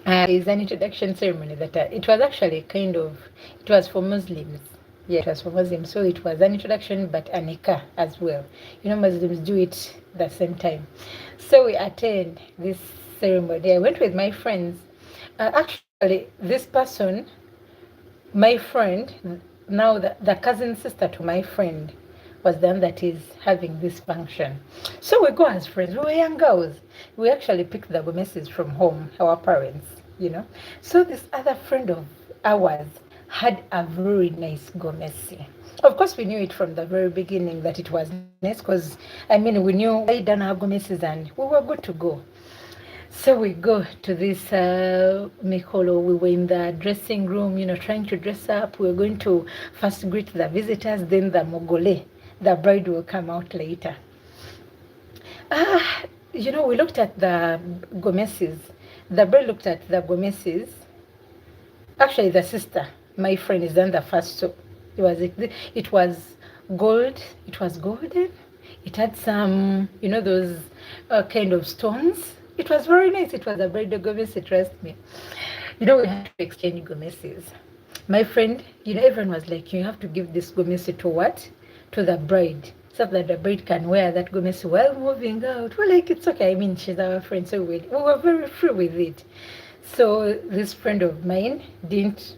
It's an introduction ceremony that it was actually it was for Muslims. Yeah, it was for Muslims. So it was an introduction, but a nikah as well. Muslims do it the same time. So we attend this ceremony. I went with my friends. Actually, this person, my friend, now the cousin sister to my friend, was the one that is having this function. So we go as friends. We were young girls. We actually picked the gomeses from home, our parents, So this other friend of ours had a very nice gomesi. Of course, we knew it from the very beginning that it was nice because, we knew we done our gomeses and we were good to go. So we go to this Mikolo. We were in the dressing room, trying to dress up. We were going to first greet the visitors, then the mogole. The bride will come out later. We looked at the gomeses. The bride looked at the gomeses. Actually, the sister, my friend, is then the first. So it was gold. It was golden. It had some, those kind of stones. It was very nice. It was a bridal gomesi, trust me. We had to exchange gomeses. My friend, everyone was like, you have to give this gomesi to what? To the bride, so that the bride can wear that gomesi while moving out. We're like, it's okay. She's our friend, so we were very free with it. So this friend of mine didn't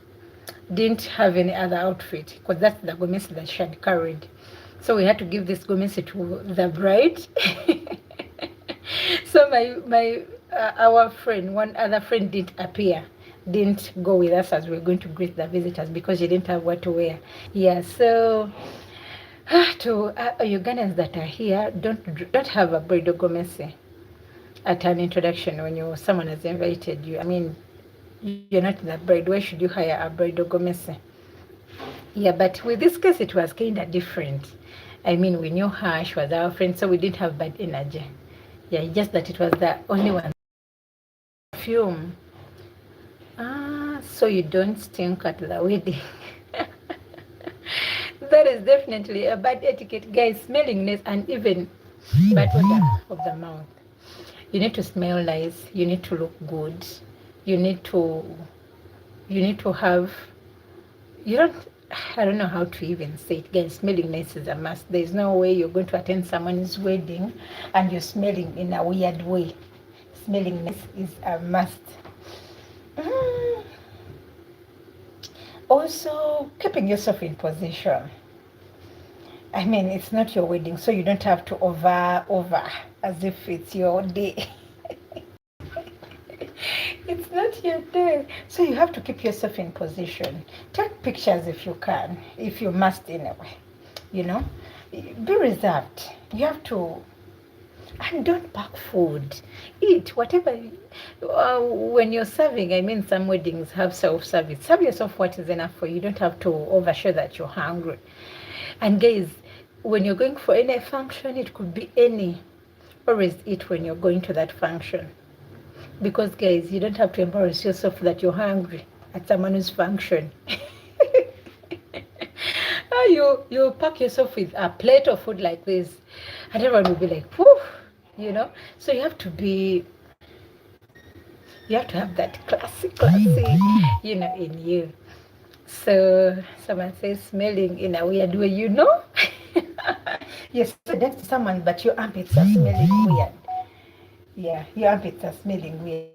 have any other outfit because that's the gomesi that she had carried. So we had to give this gomesi to the bride. So our friend, one other friend didn't appear, didn't go with us as we were going to greet the visitors because she didn't have what to wear. Yeah, so to Ugandans that are here, don't have a bridal gomesi at an introduction when someone has invited you. You're not the bride. Why should you hire a bridal gomesi? Yeah, but with this case, it was kind of different. We knew her. She was our friend, so we didn't have bad energy. Yeah, just that it was the only one. Perfume. So you don't stink at the wedding. That is definitely a bad etiquette, guys. Smellingness and even bad odor of the mouth. You need to smell nice. You need to look good. You need to have. You don't. I don't know how to even say it, guys. Smelling nice is a must. There's no way you're going to attend someone's wedding and you're smelling in a weird way. Smelling nice is a must. Mm. Also, keeping yourself in position. I mean, it's not your wedding, so you don't have to over as if it's your day. It's not your day, so you have to keep yourself in position. Take pictures if you can, if you must anyway. You know, be reserved. You have to, and don't pack food. Eat whatever. When you're serving, I mean, some weddings have self-service. Serve yourself what is enough for you. You don't have to overshow that you're hungry. And guys, when you're going for any function, it could be any. Always eat when you're going to that function. Because guys, you don't have to embarrass yourself that you're hungry at someone's function. You pack yourself with a plate of food like this, and everyone will be like, whew, you know. So you have to have that classy, you know, in you. So someone says smelling in a weird way, you know. Yes, so next to someone, but your armpits are smelling weird. Yeah, your armpits are smelling weird.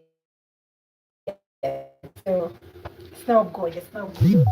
So it's not good. It's not good.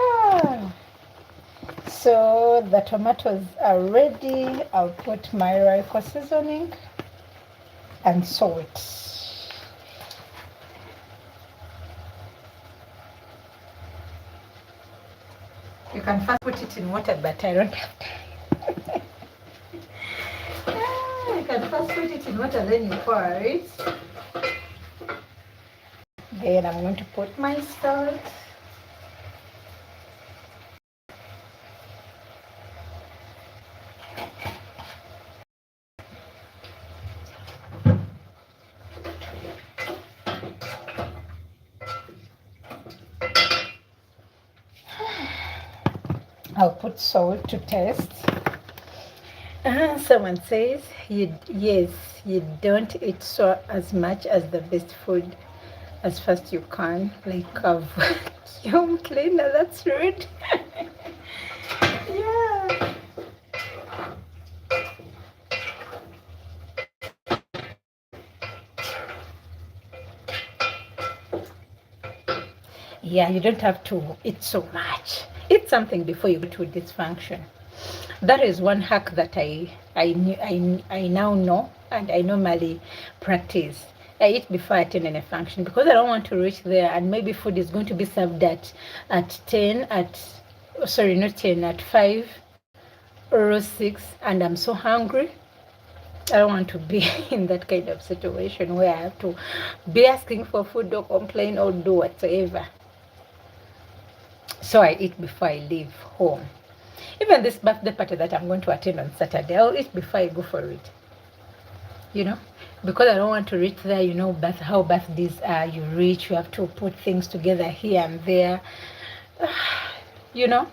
Ah, so the tomatoes are ready. I'll put my Royco seasoning and salt. You can first put it in water, but I don't have time. You can first put it in water, then you pour it. Then I'm going to put my salt. I'll put salt to taste. Someone says, yes, you don't eat so as much as the best food as fast you can, like a vacuum cleaner. That's rude. Yeah. Yeah, you don't have to eat so much. Eat something before you go to this function. That is one hack that I now know, and I normally practice. I eat before I attend any function because I don't want to reach there and maybe food is going to be served at 10, sorry, not 10, at 5 or 6, and I'm so hungry. I don't want to be in that kind of situation where I have to be asking for food or complain or do whatever. So I eat before I leave home. Even this birthday party that I'm going to attend on Saturday, I'll eat before I go for it. You know, because I don't want to reach there. You know, how birthdays are. You reach, you have to put things together here and there. You know,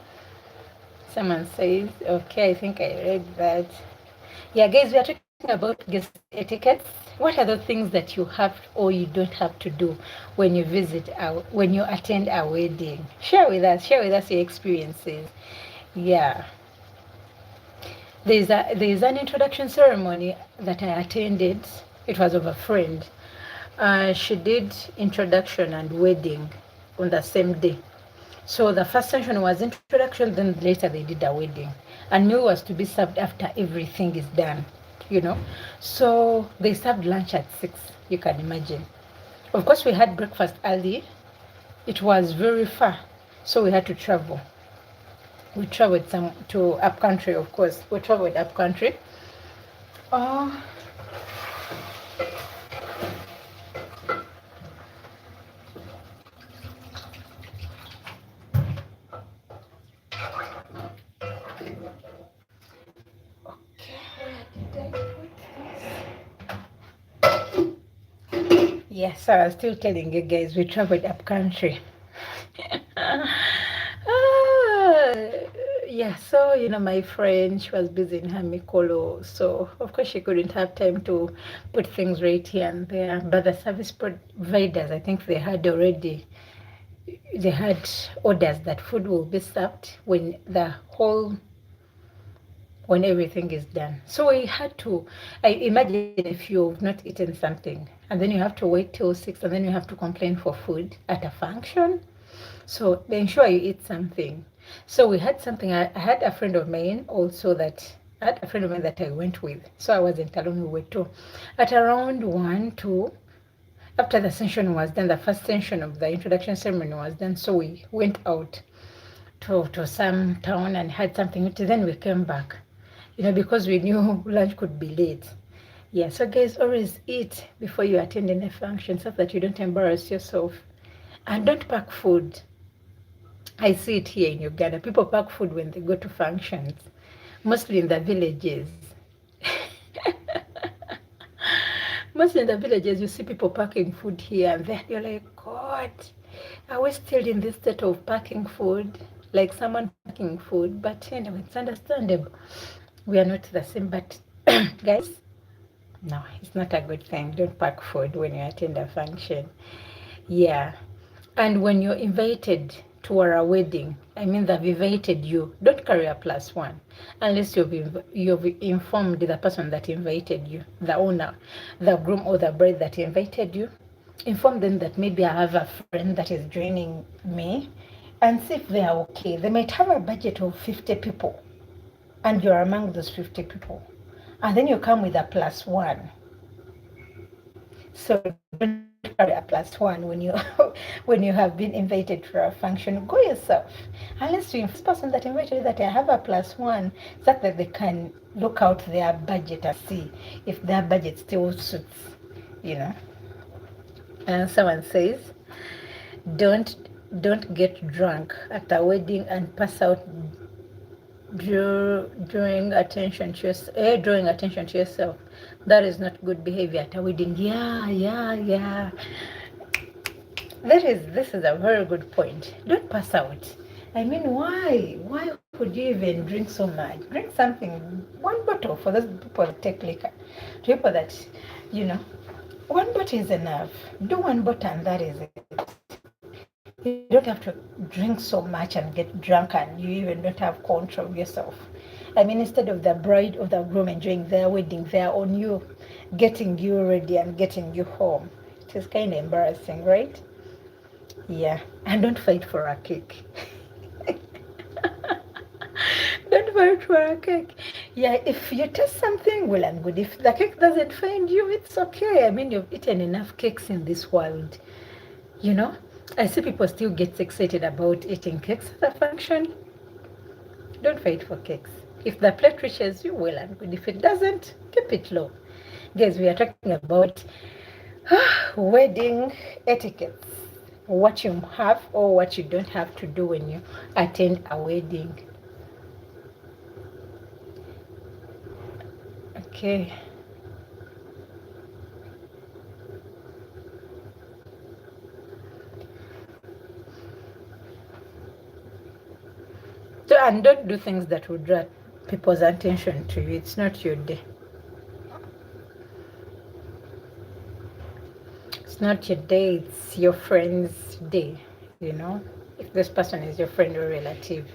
someone says, okay, I think I read that. Yeah, guys, we are talking about guest etiquettes. What are the things that you have or you don't have to do when you when you attend a wedding? Share with us your experiences. Yeah. There's an introduction ceremony that I attended. It was of a friend. She did introduction and wedding on the same day. So the first session was introduction, then later they did a wedding. And meal was to be served after everything is done, you know. So they served lunch at 6, you can imagine. Of course, we had breakfast early, It was very far, so we had to travel. We traveled some to up country, of course. We traveled up country. Oh, yes, I was still telling you guys we traveled up country. Ah, yeah, so my friend, she was busy in her Mikolo, so of course she couldn't have time to put things right here and there. But the service providers, I think they had orders that food will be served when everything is done. So we had to, I imagine if you've not eaten something and then you have to wait till 6 and then you have to complain for food at a function. So ensure you eat something. So we had something. I had a friend of mine also that I had a friend of mine that I went with. So I wasn't alone. We were two. At around 1, 2, after the session was done, the first session of the introduction ceremony was done. So we went out to some town and had something. Then we came back, because we knew lunch could be late. Yeah, so guys, always eat before you attend any function so that you don't embarrass yourself. And don't pack food. I see it here in Uganda. People pack food when they go to functions, mostly in the villages. Mostly in the villages, you see people packing food here and there. You're like, God, are we still in this state of packing food? Like someone packing food. But anyway, it's understandable. We are not the same. But guys, no, it's not a good thing. Don't pack food when you attend a function. Yeah. And when you're invited to a wedding, I mean they've invited you, don't carry a +1 unless you've informed the person that invited you, the owner, the groom or the bride that invited you. Inform them that maybe I have a friend that is joining me and see if they are okay. They might have a budget of 50 people and you're among those 50 people. And then you come with a +1. So don't carry a +1 when you when you have been invited for a function. Go yourself. Unless you inform the person that invited you that I have a +1, so that they can look out their budget and see if their budget still suits, you know. And someone says, don't don't get drunk at a wedding and pass out drawing attention to drawing attention to yourself. That is not good behavior at a wedding. Yeah, yeah, yeah. This is a very good point. Don't pass out. I mean, why? Why would you even drink so much? Drink something, one bottle for those people that take liquor. To people that, you know, one bottle is enough. Do one bottle and that is it. You don't have to drink so much and get drunk and you even don't have control of yourself. I mean, instead of the bride or the groom enjoying their wedding, they're on you, getting you ready and getting you home. It is kind of embarrassing, right? Yeah, and don't fight for a cake. Don't fight for a cake. Yeah, if you taste something, well and good. If the cake doesn't find you, it's okay. I mean, you've eaten enough cakes in this world. You know, I see people still get excited about eating cakes at a function. Don't fight for cakes. If the plate reaches you, well and good. If it doesn't, keep it low. Guys, we are talking about wedding etiquettes. What you have or what you don't have to do when you attend a wedding. Okay. So, and don't do things that would draw people's attention to you. It's not your day. It's not your day, it's your friend's day, you know, if this person is your friend or relative.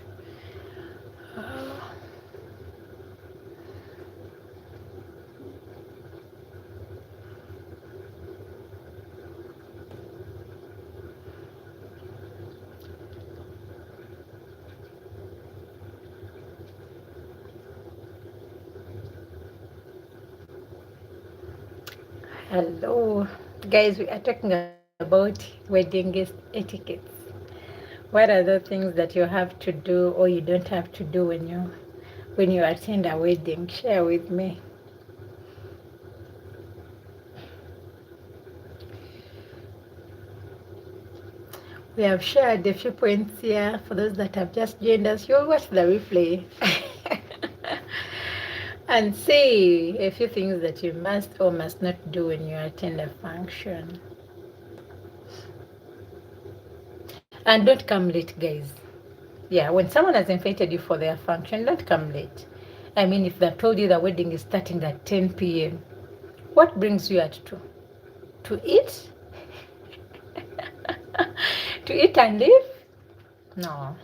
Hello, guys, we are talking about wedding etiquettes. What are the things that you have to do or you don't have to do when you attend a wedding? Share with me. We have shared a few points here. For those that have just joined us, you'll watch the replay and see a few things that you must or must not do when you attend a function. And don't come late, guys. Yeah, when someone has invited you for their function, don't come late. I mean, if they've told you the wedding is starting at 10 p.m., what brings you at 2? To eat? To eat and leave? No.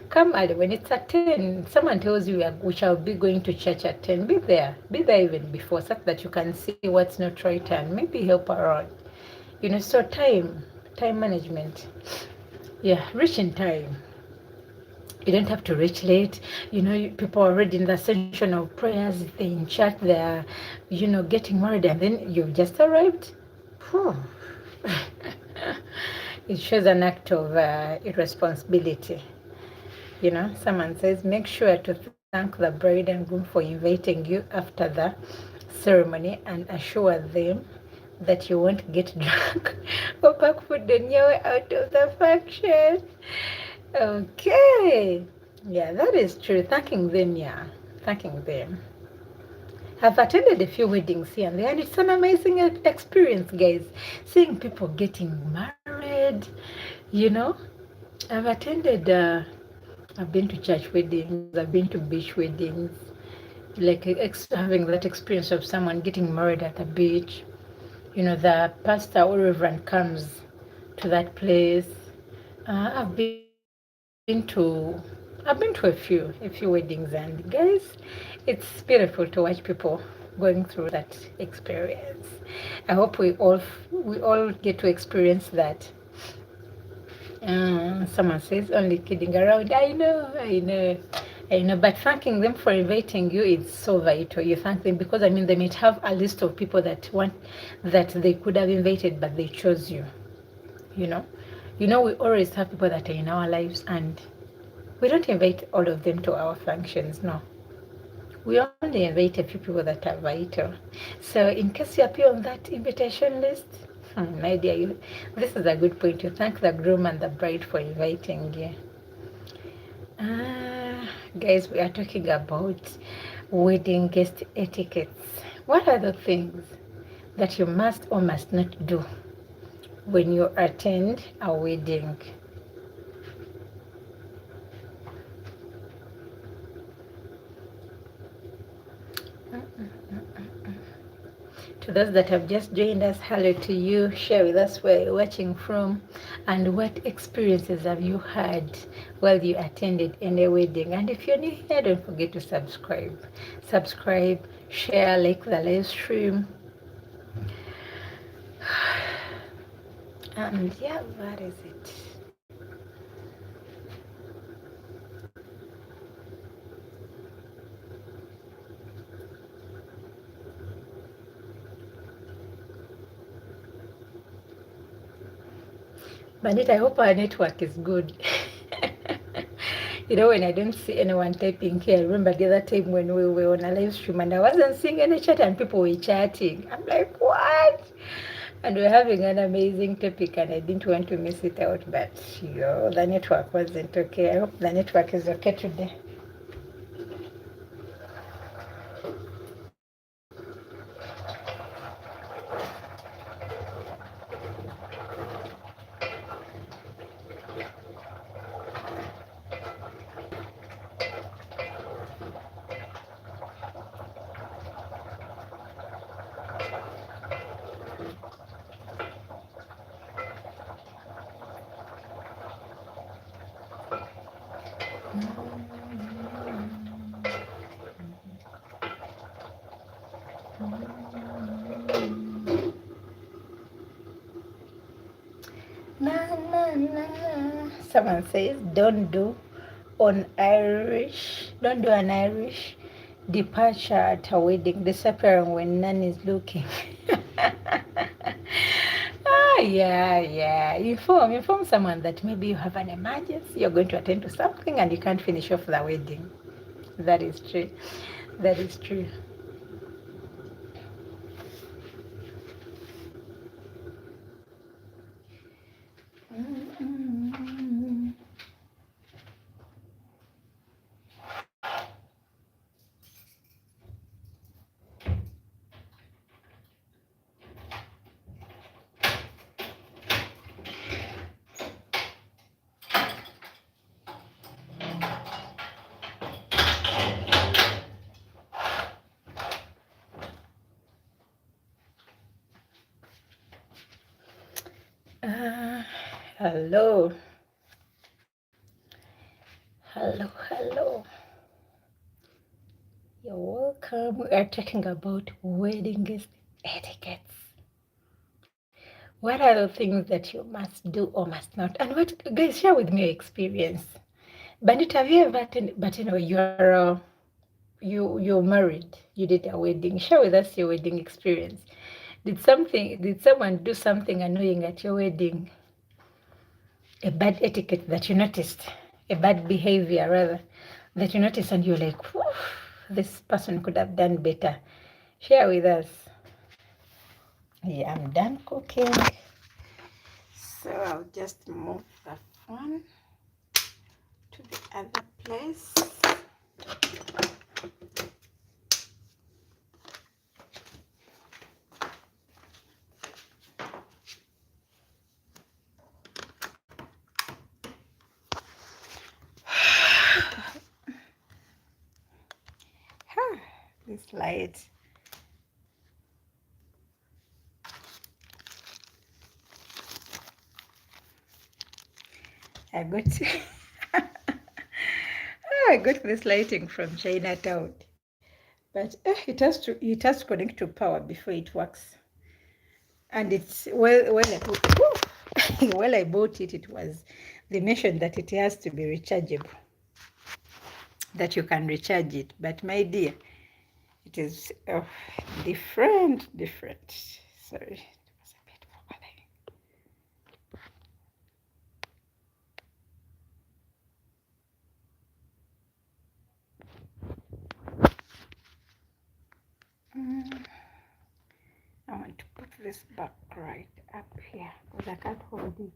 Come early. When it's at 10, someone tells you we shall be going to church at 10, be there. Be there even before so that you can see what's not right and maybe help around. So time management. Yeah, reach in time. You don't have to reach late. People are already in the session of prayers. They're in church. They're, getting married, and then you've just arrived. Whew. It shows an act of irresponsibility. Someone says, make sure to thank the bride and groom for inviting you after the ceremony and assure them that you won't get drunk or pack food on your way out of the function. Okay. Yeah, that is true. Thanking them, yeah. Thanking them. I've attended a few weddings here and there, and it's an amazing experience, guys. Seeing people getting married, you know. I've attended, I've been to church weddings, I've been to beach weddings, like having that experience of someone getting married at the beach. The pastor or reverend comes to that place. I've been to a few weddings, and guys, it's beautiful to watch people going through that experience. I hope we all get to experience that. Someone says only kidding around. I know, but thanking them for inviting you is so vital. You thank them because they might have a list of people that they could have invited, but they chose you. You know, we always have people that are in our lives, and we don't invite all of them to our functions. No, we only invite a few people that are vital. So, in case you appear on that invitation list, my dear, this is a good point to thank the groom and the bride for inviting you. Guys, we are talking about wedding guest etiquettes. What are the things that you must or must not do when you attend a wedding? To those that have just joined us, hello to you. Share with us where you're watching from and what experiences have you had while you attended any wedding. And if you're new here, don't forget to subscribe. Share, like the live stream. And yeah, that is it. Bandit, I hope our network is good. When I don't see anyone typing here, I remember the other time when we were on a live stream and I wasn't seeing any chat and people were chatting. I'm like, what? And we're having an amazing topic and I didn't want to miss it out, but the network wasn't okay. I hope the network is okay today. Someone says, don't do an Irish departure at a wedding, disappearing when none is looking. Yeah. You inform someone that maybe you have an emergency, you're going to attend to something, and you can't finish off the wedding. That is true. That is true. Mm. Uh, hello, hello. You're welcome. We are talking about wedding etiquettes. What are the things that you must do or must not? And what, guys, share with me your experience. Bandit, have you ever attended? But you're married. You did a wedding. Share with us your wedding experience. Did someone do something annoying at your wedding? A bad etiquette that you noticed, a bad behavior rather, that you noticed, and you're like, "Whew, this person could have done better." Share with us. Yeah, I'm done cooking. So I'll just move the phone to the other place. This light. I got I got this lighting from Chinatown. But it has to connect to power before it works. And it's when I bought it, they mentioned that it has to be rechargeable, that you can recharge it. But my dear, it is different. Sorry, it was a bit bothering. I want to put this back right up here because I can't hold it.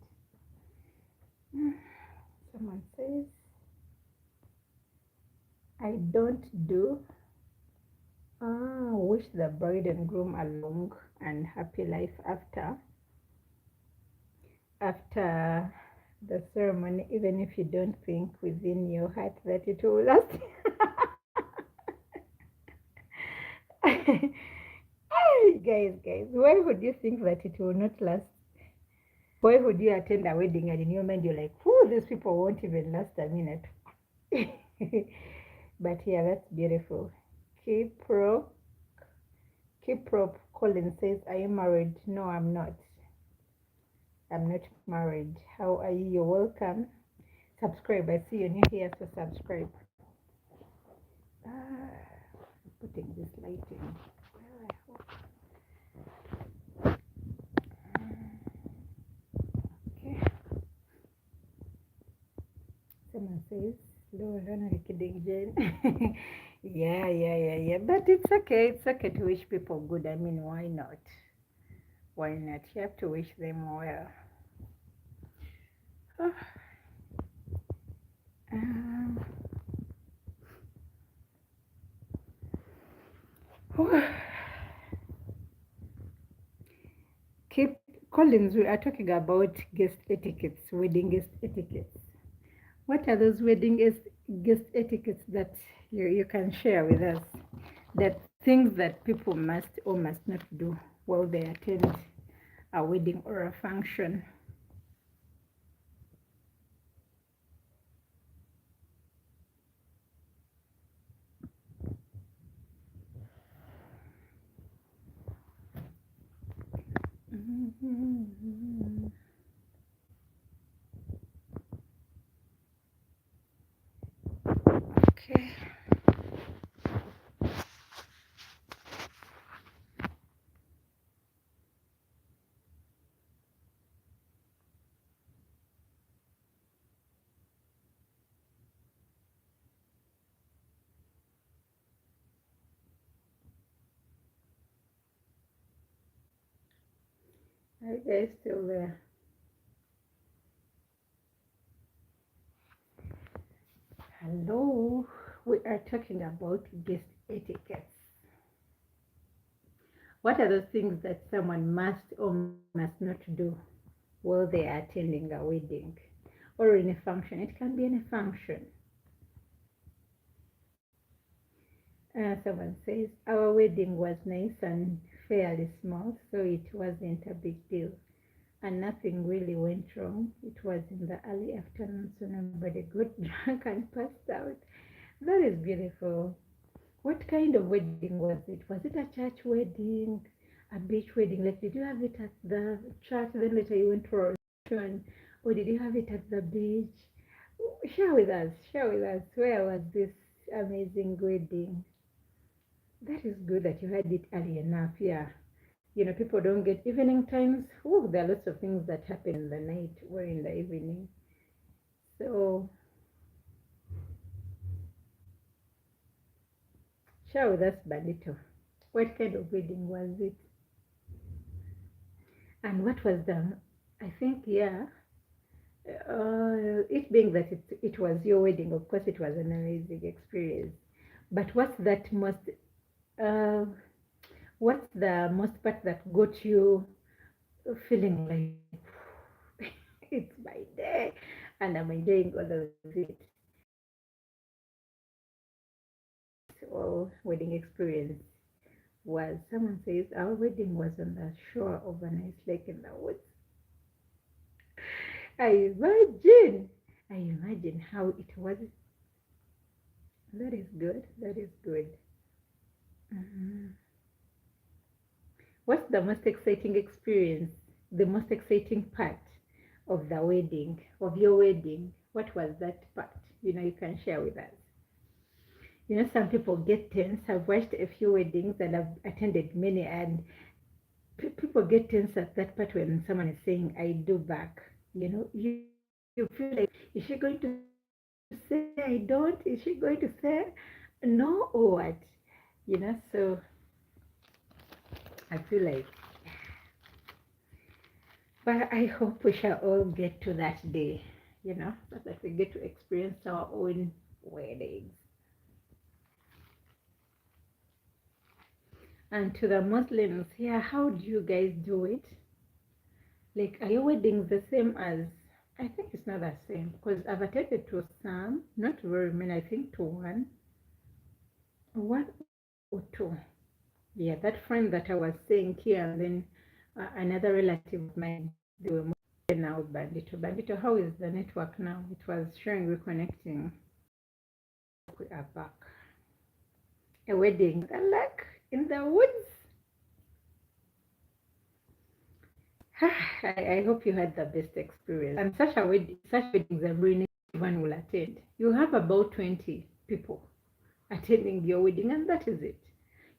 Someone says, I don't do. Wish the bride and groom a long and happy life after the ceremony, even if you don't think within your heart that it will last. guys, why would you think that it will not last? Why would you attend a wedding and in your mind you're like, "Whoo, these people won't even last a minute." But yeah, that's beautiful. Kipro Colin says, "Are you married?" No, I'm not. I'm not married. How are you? You're welcome. Subscribe. I see you're new here, so subscribe. Putting this light in. Well, I hope. Okay. Someone says, "Low, kidding, Jane." Yeah. But it's okay. It's okay to wish people good. I mean, why not? Why not? You have to wish them well. Keep Collins, we are talking about guest etiquettes, wedding guest etiquettes. What are those guest etiquettes that you can share with us? That things that people must or must not do while they attend a wedding or a function. Okay. Are you guys still there? Hello. We are talking about guest etiquettes. What are those things that someone must or must not do while they are attending a wedding or in a function? It can be in a function. Someone says, our wedding was nice and fairly small, so it wasn't a big deal. And nothing really went wrong. It was in the early afternoon, so nobody got drunk and passed out. That is beautiful. What kind of wedding was it? Was it a church wedding, a beach wedding? Like, did you have it at the church, then later you went for a reception, or did you have it at the beach? Share with us. Share with us. Where was this amazing wedding? That is good that you had it early enough. Yeah. People don't get evening times. Oh, there are lots of things that happen in the night or in the evening. So share with us, Bandito. What kind of wedding was it? And what was the, I think, yeah, it being that it was your wedding, of course, it was an amazing experience. But uh, what's the most part that got you feeling like it's my day and I'm enjoying all of it? Or wedding experience was someone says our wedding was on the shore of a nice lake in the woods. I imagine, I imagine how it was. That is good. That is good. Mhm. What's the most exciting experience? The most exciting part of the wedding, of your wedding? What was that part? You can share with us. Some people get tense. I've watched a few weddings and I've attended many, and people get tense at that part when someone is saying, I do back. You feel like, is she going to say I don't? Is she going to say no or what? So I feel like, but I hope we shall all get to that day, so that we get to experience our own weddings. And to the Muslims, yeah, how do you guys do it? Like, are your weddings the same as? I think it's not the same because I've attended to some, not very many. I think to one or two. Yeah, that friend that I was saying here, and then another relative of mine, they were now Bandito. Bandito, how is the network now? It was showing reconnecting. We are back. A wedding, the lake in the woods. I hope you had the best experience. And such weddings are really everyone will attend. You have about 20 people attending your wedding, and that is it.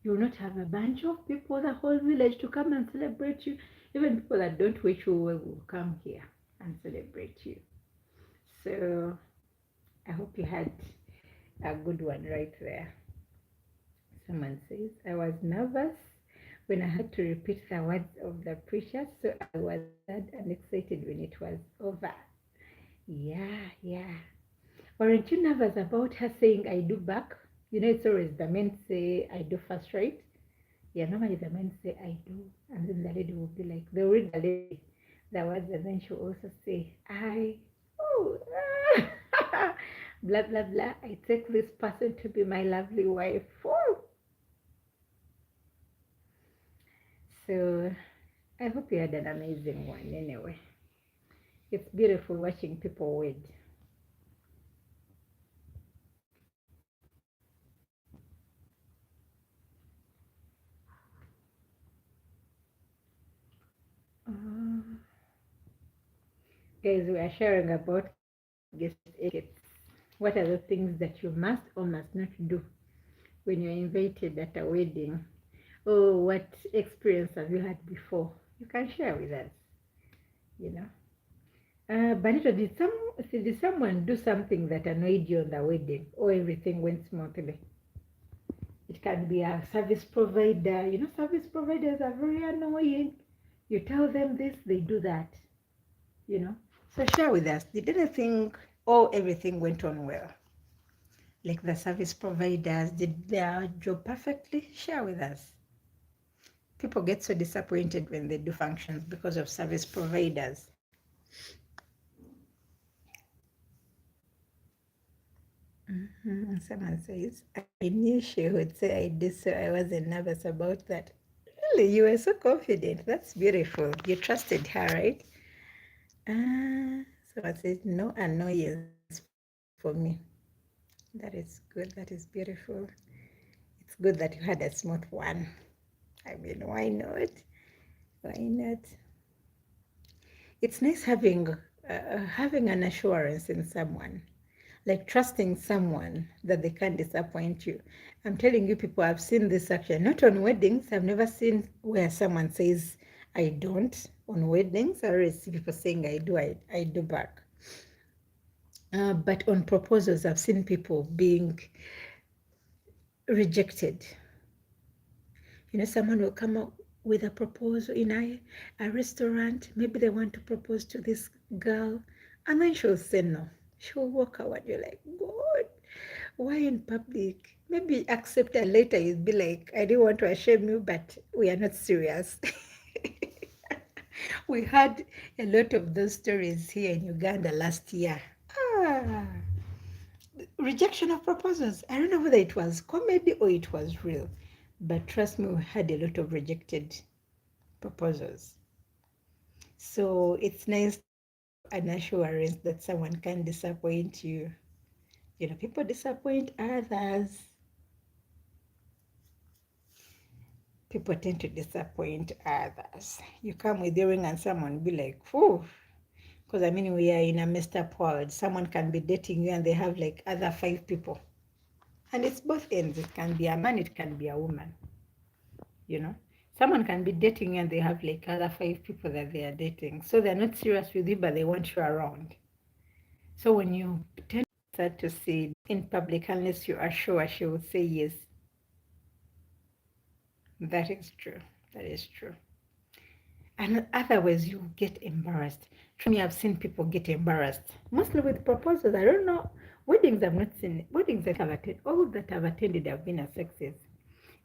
You will not have a bunch of people, the whole village to come and celebrate you. Even people that don't wish you well will come here and celebrate you. So I hope you had a good one right there. Someone says, I was nervous when I had to repeat the words of the preacher, so I was sad and excited when it was over. Yeah, yeah. Weren't you nervous about her saying, I do back? It's always the men say, I do first, right? Yeah, normally the men say, I do. And then the lady will be like, they'll read the lady the words, and then she'll also say, I, oh, blah, blah, blah. I take this person to be my lovely wife. Oh. So I hope you had an amazing one anyway. It's beautiful watching people wed. Uh, Guys, we are sharing about guest etiquette. What are the things that you must or must not do when you're invited at a wedding? Oh, what experience have you had before? You can share with us, you know. Benito, did someone do something that annoyed you on the wedding, or everything went smoothly? It can be a service provider. Service providers are very annoying. You tell them this, they do that, you know. So share with us, did anything or everything went on well? Like the service providers did their job perfectly? Share with us. People get so disappointed when they do functions because of service providers. Someone says, I knew she would say I did, so I wasn't nervous about that. Really, you were so confident. That's beautiful. You trusted her, right? Someone says, no annoyance for me. That is good. That is beautiful. It's good that you had a smooth one. I mean, why not? Why not? It's nice having an assurance in someone, like trusting someone that they can't disappoint you. I'm telling you, people, I've seen this actually, not on weddings. I've never seen where someone says I don't on weddings. I always see people saying I do, I do back. But on proposals, I've seen people being rejected. You know, someone will come up with a proposal in a restaurant. Maybe they want to propose to this girl, and then she'll say no. She'll walk out. You're like, God, why in public? Maybe accept her later. You'd be like, I didn't want to ashame you, but we are not serious. We had a lot of those stories here in Uganda last year. Ah, rejection of proposals. I don't know whether it was comedy or it was real, but trust me, we had a lot of rejected proposals. So it's nice to have an assurance that someone can disappoint you. You know, people disappoint others. People tend to disappoint others. You come with your ring and someone be like, whew. Because I mean, we are in a messed up world. Someone can be dating you and they have like other 5 people. And it's both ends. It can be a man, it can be a woman. You know, someone can be dating you and they have like other 5 people that they are dating. So they're not serious with you, but they want you around. So when you tend to start to see in public, unless you are sure she will say yes, that is true. That is true. And otherwise, you get embarrassed. Trust me, I've seen people get embarrassed, mostly with proposals. I don't know. Weddings I've not seen. Weddings that I've attended, all that I've attended have been a success.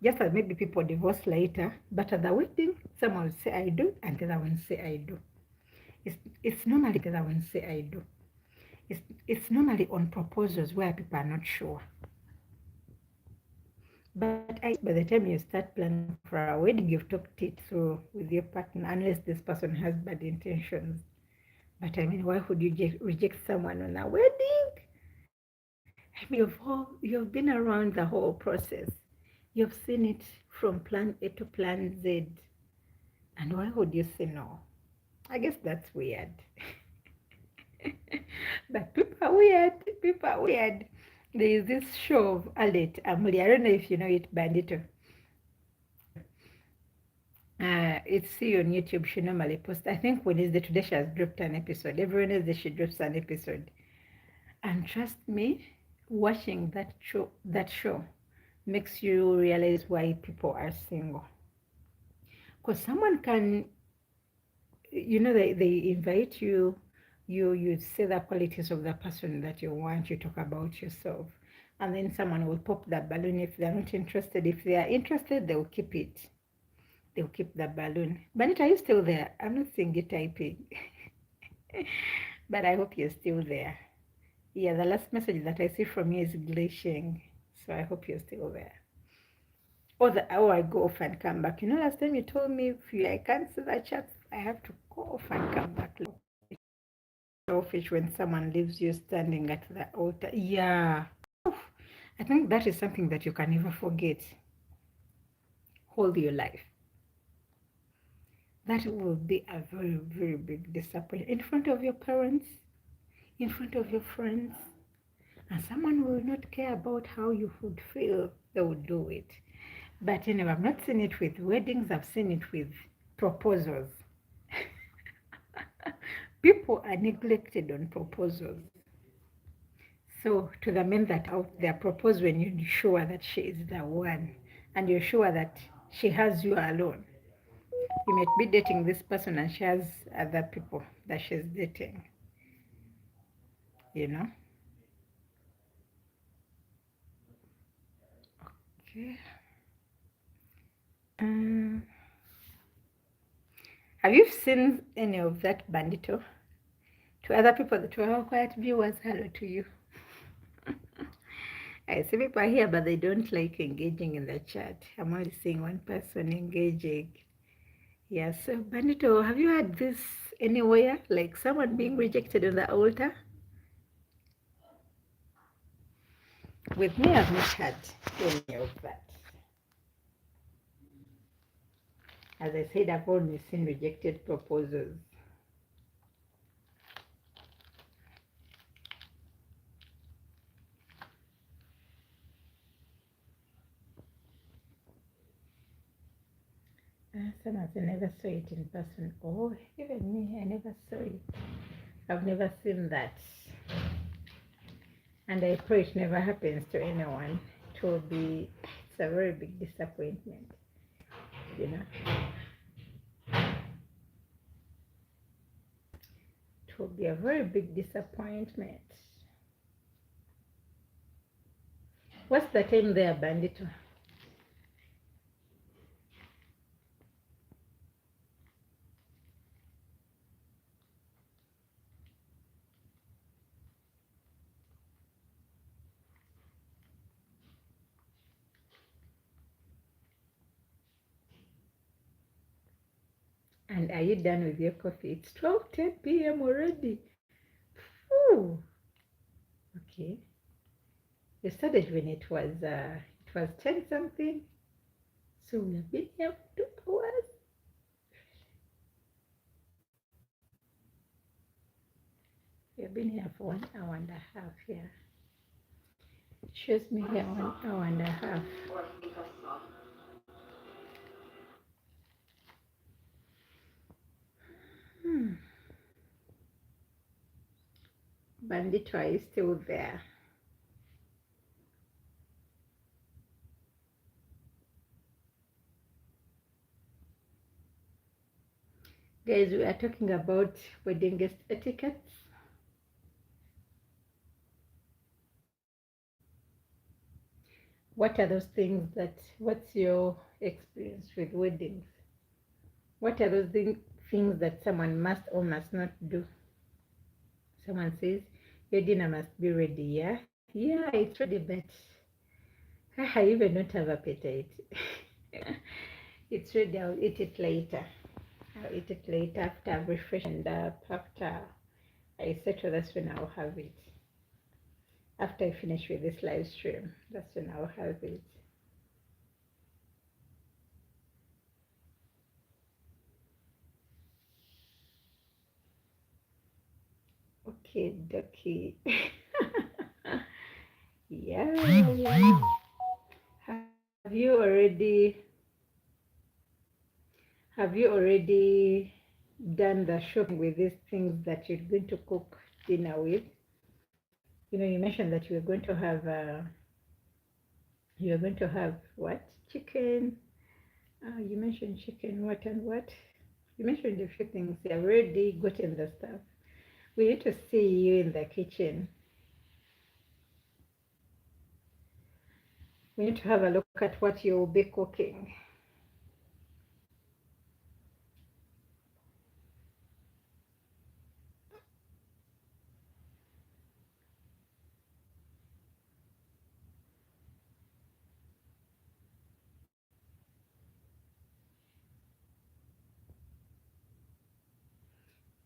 Just as maybe people divorce later, but at the wedding, someone will say I do, and the other one say I do. It's normally the other one say I do. It's normally on proposals where people are not sure. But by the time you start planning for a wedding, you've talked it through with your partner, unless this person has bad intentions. But I mean, why would you reject someone on a wedding? I mean, you've been around the whole process. You've seen it from plan A to plan Z. And why would you say no? I guess that's weird. But people are weird. People are weird. There is this show of Alet Amuli. I don't know if you know it, Bandito. It's see on YouTube. She normally posts. I think Wednesday today she has dropped an episode. Every Wednesday she drops an episode. And trust me, watching that show makes you realize why people are single. Because someone can, they invite you, you say the qualities of the person that you want, you talk about yourself, and then someone will pop that balloon if they're not interested. If they are interested, they'll keep it. They'll keep the balloon. But are you still there? I'm not seeing you typing. But I hope you're still there. Yeah, the last message that I see from you is glitching. So I hope you're still there. Or I go off and come back. You know, last time you told me if I can't see the chat, I have to go off and come back. Selfish when someone leaves you standing at the altar. Yeah. I think that is something that you can never forget all your life. That will be a very, very big disappointment in front of your parents, in front of your friends, and someone will not care about how you would feel. They will do it. But anyway, I've not seen it with weddings, I've seen it with proposals. People are neglected on proposals. So to the men that out there, propose when you're sure that she is the one and you're sure that she has you alone. You might be dating this person and she has other people that she's dating, you know? Okay. Um, have you seen any of that bandito? To other people, to our quiet viewers, hello to you. I see people here, but they don't like engaging in the chat. I'm only seeing one person engaging. Yes, so Bandito, have you had this anywhere? Like someone being rejected on the altar? With me, I've not had any of that. As I said, I've only seen rejected proposals. Someone said, never saw it in person. Oh, even me, I never saw it. I've never seen that. And I pray it never happens to anyone. It will be, it's a very big disappointment, you know. It will be a very big disappointment. What's the time there, Bandito? And are you done with your coffee? It's 12:10 p.m. already. Ooh. Okay. You started when it was 10 something. So we have been here for 2 hours. We have been here for 1 hour and a half here. It shows me here 1 hour and a half. Hmm. Banditra is still there. Guys, we are talking about wedding guest etiquettes. What are those things what's your experience with weddings? What are those things that someone must or must not do? Someone says, your dinner must be ready, yeah? Yeah, it's ready, but I even don't have appetite. It's ready, I'll eat it later. I'll eat it later after I've refreshed up, after I settle, that's when I'll have it. After I finish with this live stream, that's when I'll have it. Okay, dokie. Yeah. Have you already have you already done the shopping with these things that you're going to cook dinner with? You know, you mentioned that you are going to have what? Chicken. You mentioned chicken, what and what? You mentioned a few things. You have already gotten the stuff. We need to see you in the kitchen. We need to have a look at what you'll be cooking.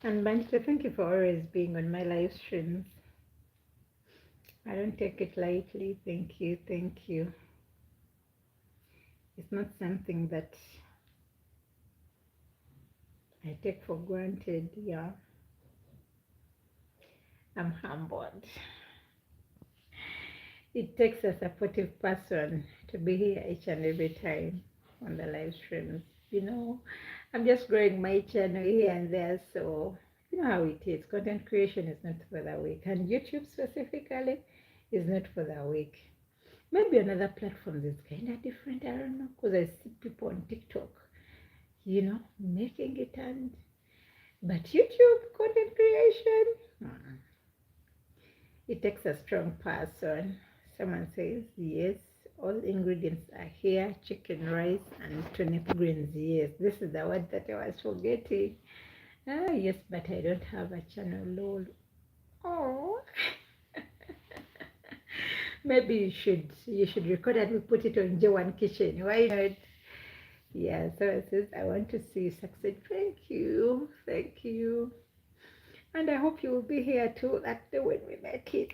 And Banjito, thank you for always being on my live streams. I don't take it lightly. Thank you. Thank you. It's not something that I take for granted. Yeah. I'm humbled. It takes a supportive person to be here each and every time on the live streams. You know, I'm just growing my channel here and there, so you know how it is. Content creation is not for the weak, and YouTube specifically is not for the weak. Maybe another platform is kind of different. I don't know, because I see people on TikTok. making it. And but YouTube content creation, it takes a strong person. Someone says yes, all ingredients are here: chicken, rice, and turnip greens. Yes, this is the word that I was forgetting. Ah, yes, but I don't have a channel, lol. Oh, maybe you should record and we put it on J1 Kitchen. Why not? Yeah, so it says I want to see you succeed. Thank you, thank you, and I hope you will be here too that day when we make it.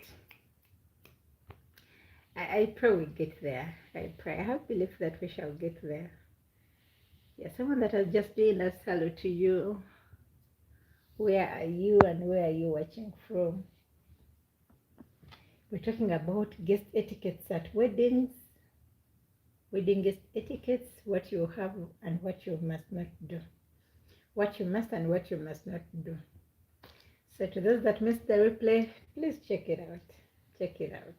I pray we get there. I pray. I have belief that we shall get there. Yeah, someone that has just been a hello to you. Where are you and where are you watching from? We're talking about guest etiquettes at weddings, wedding guest etiquettes, what you have and what you must not do, what you must and what you must not do. So to those that missed the replay, please check it out. Check it out.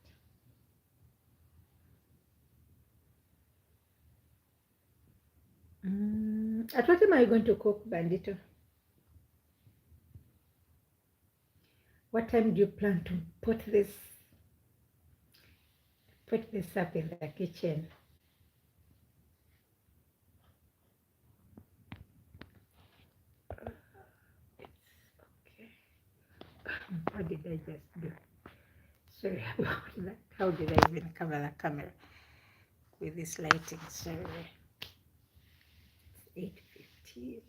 At what time are you going to cook, Bandito? What time do you plan to put this up in the kitchen? Okay. What did I just do? Sorry about that. How did I even cover the camera with this lighting? Sorry. It's 8:15.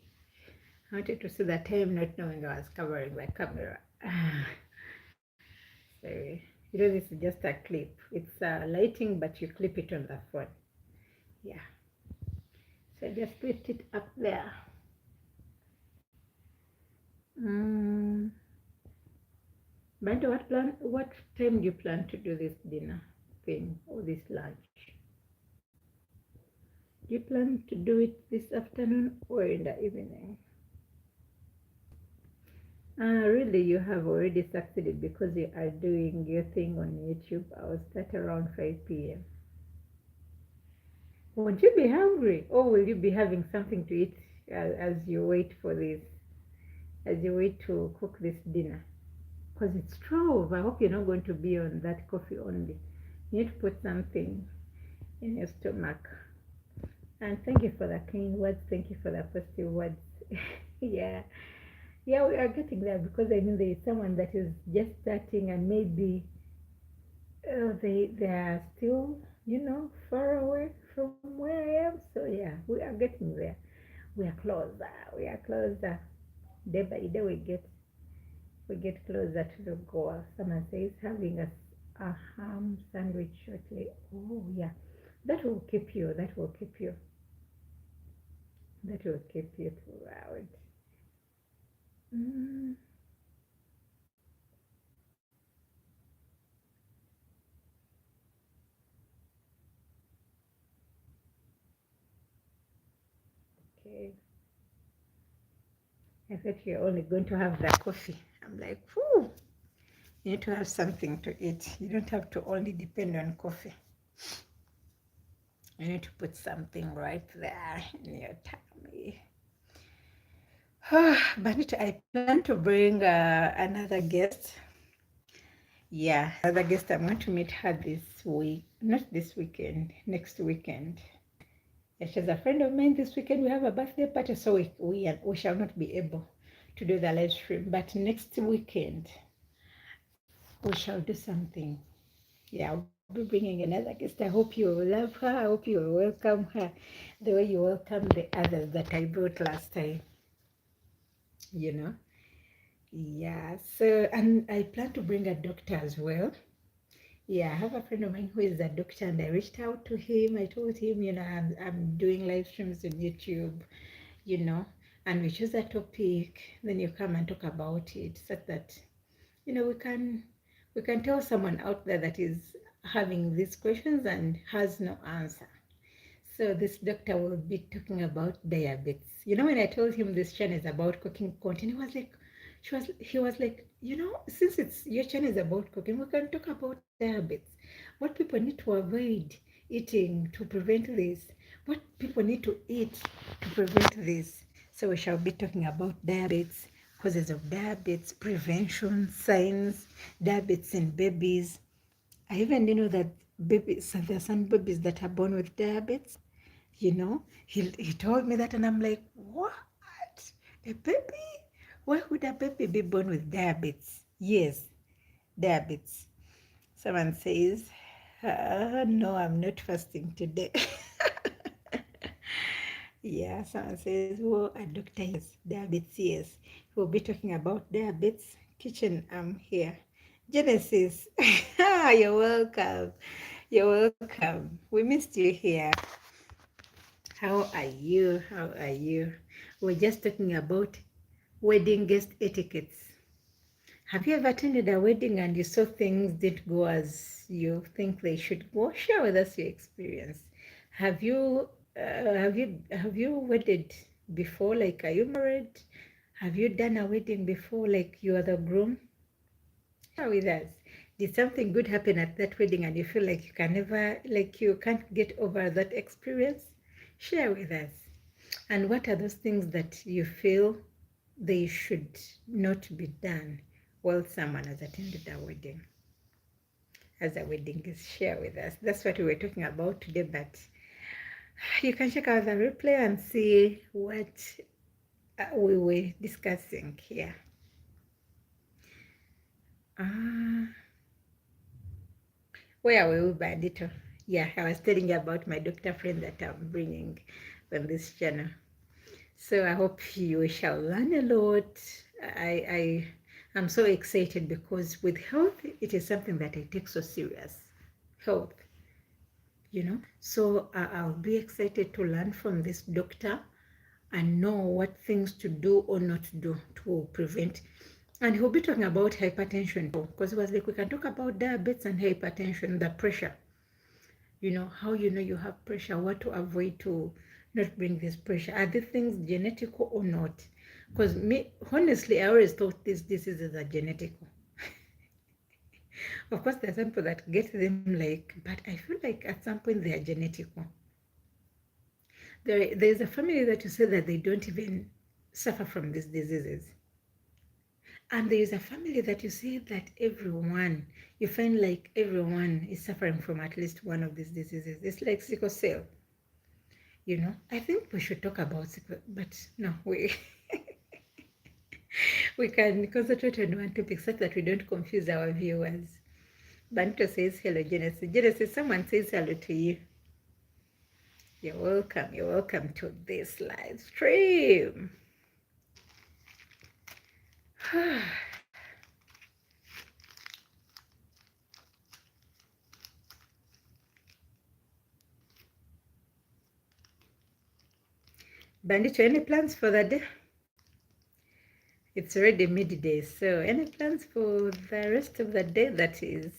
I wanted to see the time, not knowing I was covering the camera. Sorry. This is just a clip. It's lighting, but you clip it on the phone. Yeah. So I just clipped it up there. But what time do you plan to do this dinner thing or this lunch? Do you plan to do it this afternoon or in the evening? Really, you have already succeeded because you are doing your thing on YouTube. I will start around 5 p.m. Won't you be hungry? Or will you be having something to eat as you wait for this, as you wait to cook this dinner? Because it's 12. I hope you're not going to be on that coffee only. You need to put something in your stomach. And thank you for the kind words. Thank you for the positive words. Yeah. Yeah, we are getting there because there is someone that is just starting and maybe they are still, far away from where I am. So yeah, we are getting there. We are closer. We are closer. Day by day, we get closer to the goal. Someone says having a ham sandwich shortly. Oh yeah, that will keep you. That will keep you. That will keep you throughout. Mm, okay. I thought you're only going to have the coffee. I'm like, whew, you need to have something to eat. You don't have to only depend on coffee. You need to put something right there in your tummy. But I plan to bring another guest. Yeah, another guest. I'm going to meet her this week. Not this weekend, next weekend. Yeah, she's a friend of mine. This weekend we have a birthday party, so we shall not be able to do the live stream. But next weekend we shall do something. Yeah, I'll be bringing another guest. I hope you will love her. I hope you will welcome her the way you welcome the others that I brought last time. You know. Yeah. So, and I plan to bring a doctor as well. Yeah, I have a friend of mine who is a doctor, and I reached out to him. I told him, I'm doing live streams on YouTube, you know, and we choose a topic. Then you come and talk about it, so that we can tell someone out there that is having these questions and has no answer. So this doctor will be talking about diabetes. When I told him this channel is about cooking content, he was like, since your channel is about cooking, we can talk about diabetes, what people need to avoid eating to prevent this, what people need to eat to prevent this. So we shall be talking about diabetes, causes of diabetes, prevention, signs, diabetes in babies. I even didn't know that babies, there are some babies that are born with diabetes. He told me that, and I'm like, what? A baby? Why would a baby be born with diabetes? Yes, diabetes. Someone says, no, I'm not fasting today. Yeah, someone says, well, a doctor, yes, diabetes, yes. We'll be talking about diabetes. Kitchen, I'm here. Genesis, you're welcome. You're welcome. We missed you here. How are you? How are you? We're just talking about wedding guest etiquettes. Have you ever attended a wedding and you saw things didn't go as you think they should go? Share with us your experience. Have you have you wedded before? Like, are you married? Have you done a wedding before? Like, you are the groom? Share with us. Did something good happen at that wedding and you feel like you can never, like you can't get over that experience? Share with us. And what are those things that you feel they should not be done while someone has attended a wedding? As a wedding is, share with us. That's what we were talking about today, but you can check out the replay and see what we were discussing here. Where were we, Bandito? Yeah, I was telling you about my doctor friend that I'm bringing on this channel. So I hope you shall learn a lot. I'm so excited because with health, it is something that I take so serious. Health, So I'll be excited to learn from this doctor and know what things to do or not to do to prevent. And he'll be talking about hypertension too, because it was like we can talk about diabetes and hypertension, the pressure. How you have pressure, what to avoid to not bring this pressure. Are these things genetical or not? Because me, honestly, I always thought these diseases are genetical. Of course, there are some people that get them but I feel like at some point they are genetical. There's a family that you say that they don't even suffer from these diseases. And there is a family that you see that you find like everyone is suffering from at least one of these diseases. It's like sickle cell. I think we should talk about sickle, but no, we can concentrate on one topic such that we don't confuse our viewers. Banto says hello, Genesis. Genesis, someone says hello to you. You're welcome. You're welcome to this live stream. Bandito, any plans for the day? It's already midday, so any plans for the rest of the day, that is?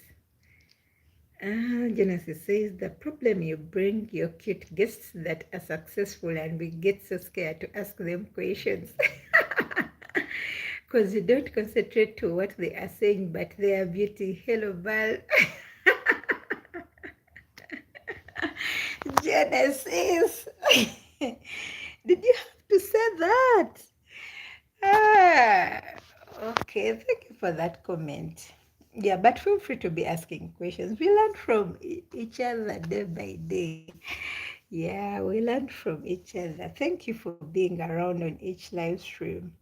Genesis says, the problem you bring your cute guests that are successful and we get so scared to ask them questions. Because you don't concentrate to what they are saying, but their beauty. Hello, Val. Genesis. Did you have to say that? Okay, thank you for that comment. Yeah, but feel free to be asking questions. We learn from each other day by day. Yeah, we learn from each other. Thank you for being around on each live stream.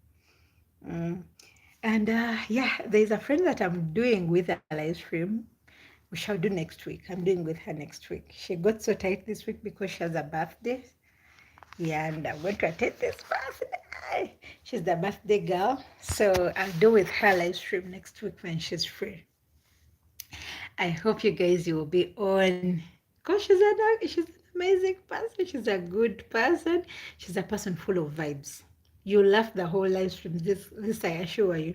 And yeah, there's a friend that I'm doing with a live stream. We shall do next week. I'm doing with her next week. She got so tight this week because she has a birthday. Yeah, and I'm going to attend this birthday. She's the birthday girl. So I'll do with her live stream next week when she's free. I hope you will be on. Because she's an amazing person. She's a good person. She's a person full of vibes. You laugh the whole live stream. This I assure you.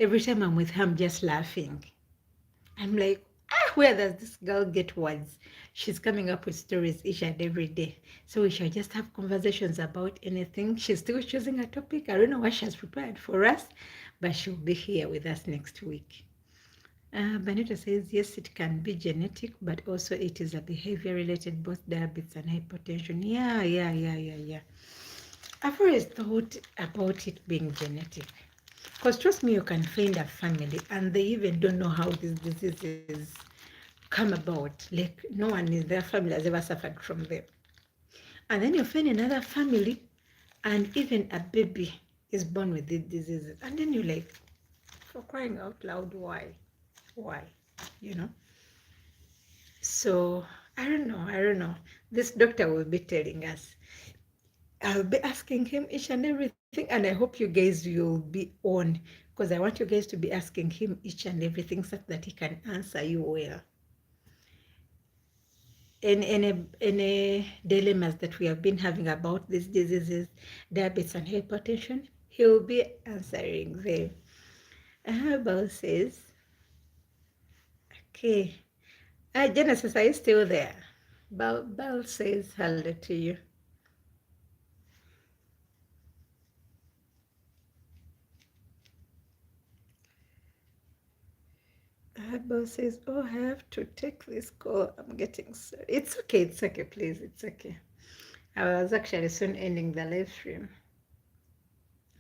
Every time I'm with her, I'm just laughing. I'm like, where does this girl get words? She's coming up with stories each and every day. So we shall just have conversations about anything. She's still choosing a topic. I don't know what she has prepared for us, but she'll be here with us next week. Benito says, yes, it can be genetic, but also it is a behavior related, both diabetes and hypertension. Yeah. I've always thought about it being genetic. Because trust me, you can find a family and they even don't know how these diseases come about. Like no one in their family has ever suffered from them. And then you find another family and even a baby is born with these diseases. And then you're like, for crying out loud, why? Why? You know? So I don't know. This doctor will be telling us. I'll be asking him each and everything, and I hope you guys will be on because I want you guys to be asking him each and everything so that he can answer you well. Any dilemmas that we have been having about these diseases, diabetes and hypertension, he will be answering them. Bell says, okay. Genesis, are you still there? Bell says hello to you. Bell says, oh, I have to take this call. I'm getting sorry. It's okay, please. It's okay. I was actually soon ending the live stream.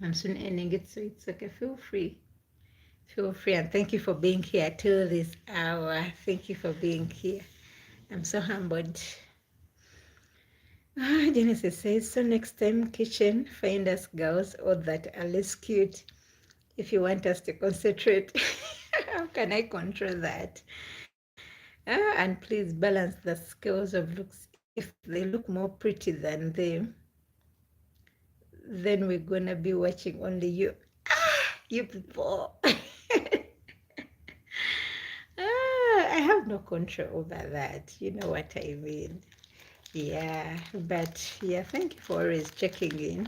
I'm soon ending it, so it's okay. Feel free. Feel free, and thank you for being here till this hour. Thank you for being here. I'm so humbled. Genesis says, so next time, kitchen, find us girls or that are less cute if you want us to concentrate. How can I control that? And please balance the scales of looks. If they look more pretty than them, then we're gonna be watching only you. You people. I have no control over that. You know what I mean. Yeah, but yeah, thank you for always checking in.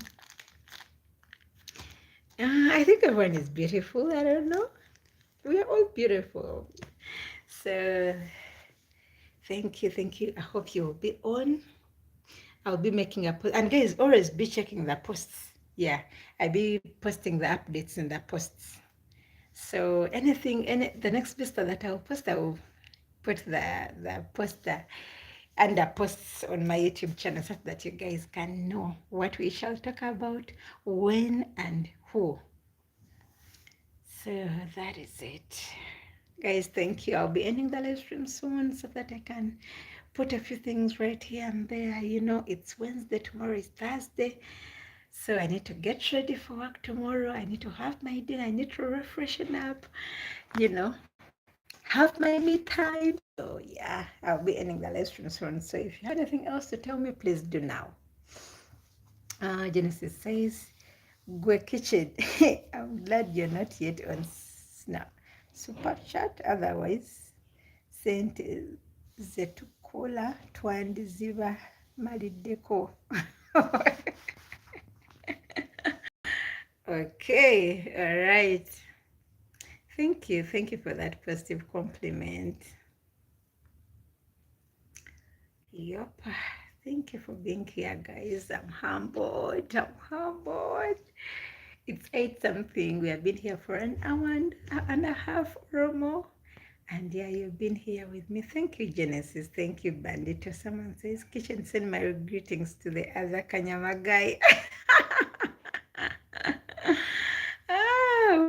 I think everyone is beautiful. I don't know. We are all beautiful. So thank you. I hope you will be on. I'll be making a post. And guys, always be checking the posts. Yeah, I'll be posting the updates in the posts. So the next poster that I'll post, I will put the poster under posts on my YouTube channel so that you guys can know what we shall talk about, when and who. So that is it. Guys, thank you. I'll be ending the live stream soon so that I can put a few things right here and there. You know, it's Wednesday, tomorrow is Thursday. So I need to get ready for work tomorrow. I need to have my dinner. I need to refreshen up, you know, have my me time. So yeah, I'll be ending the live stream soon. So if you have anything else to tell me, please do now. Genesis says, Gwe Kitchen. I'm glad you're not yet on Snap. Super chat. Otherwise, sent zetukola twandiziba maliddeko. Okay, all right. Thank you for that positive compliment. Yup. Thank you for being here, guys. I'm humbled. It's 8 something. We have been here for an hour and a half or more. And yeah, you've been here with me. Thank you, Genesis. Thank you, Bandito. Someone says, Kitchen, send my greetings to the other Kanyama guy.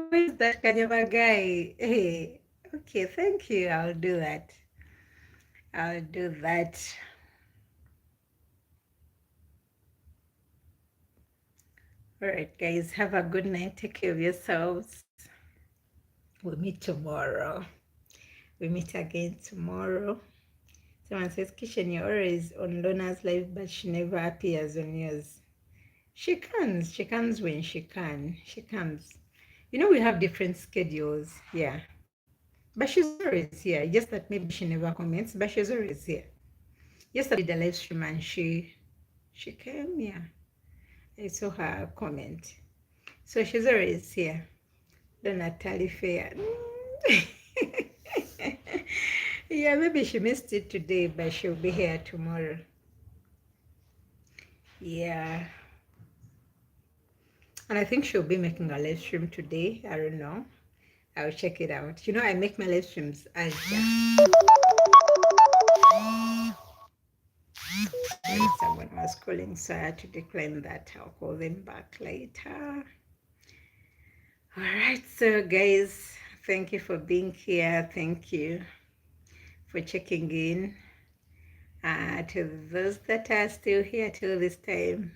Where's that Kanyama guy? Hey, okay, thank you. I'll do that. All right, guys, have a good night. Take care of yourselves. We'll meet tomorrow. We meet again tomorrow. Someone says, Kitchen, you're always on Lona's live, but she never appears on yours. She comes when she can. She comes. You know, we have different schedules. Yeah. But she's always here. Just that maybe she never comments, but she's always here. Yesterday, the live stream, and she came, yeah. I saw her comment. So she's always here. Donna Fair. Yeah, maybe she missed it today, but she'll be here tomorrow. Yeah. And I think she'll be making a live stream today. I don't know. I'll check it out. You know, I make my live streams as someone was calling, so I had to decline that. I'll call them back later. All right, so guys, thank you for being here. Thank you for checking in. To those that are still here till this time,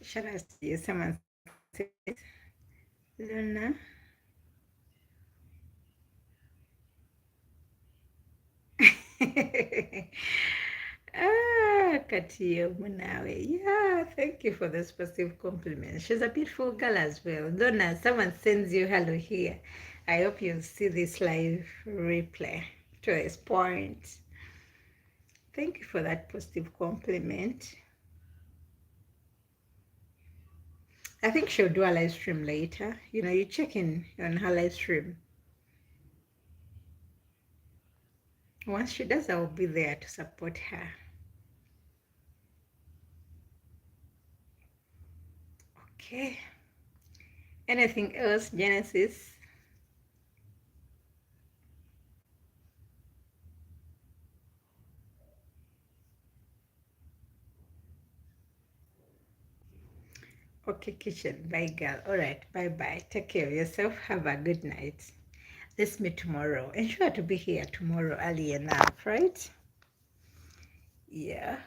shout out to you. Someone said, Luna. Katiyo Munawe. Yeah, thank you for this positive compliment. She's a beautiful girl as well. Donna, someone sends you hello here. I hope you see this live replay to this point. Thank you for that positive compliment. I think she'll do a live stream later. You know, you check in on her live stream. Once she does, I will be there to support her. Okay. Anything else, Genesis? Okay, kitchen. Bye, girl. All right. Bye-bye. Take care of yourself. Have a good night. Let's meet tomorrow. Ensure to be here tomorrow early enough, right? Yeah.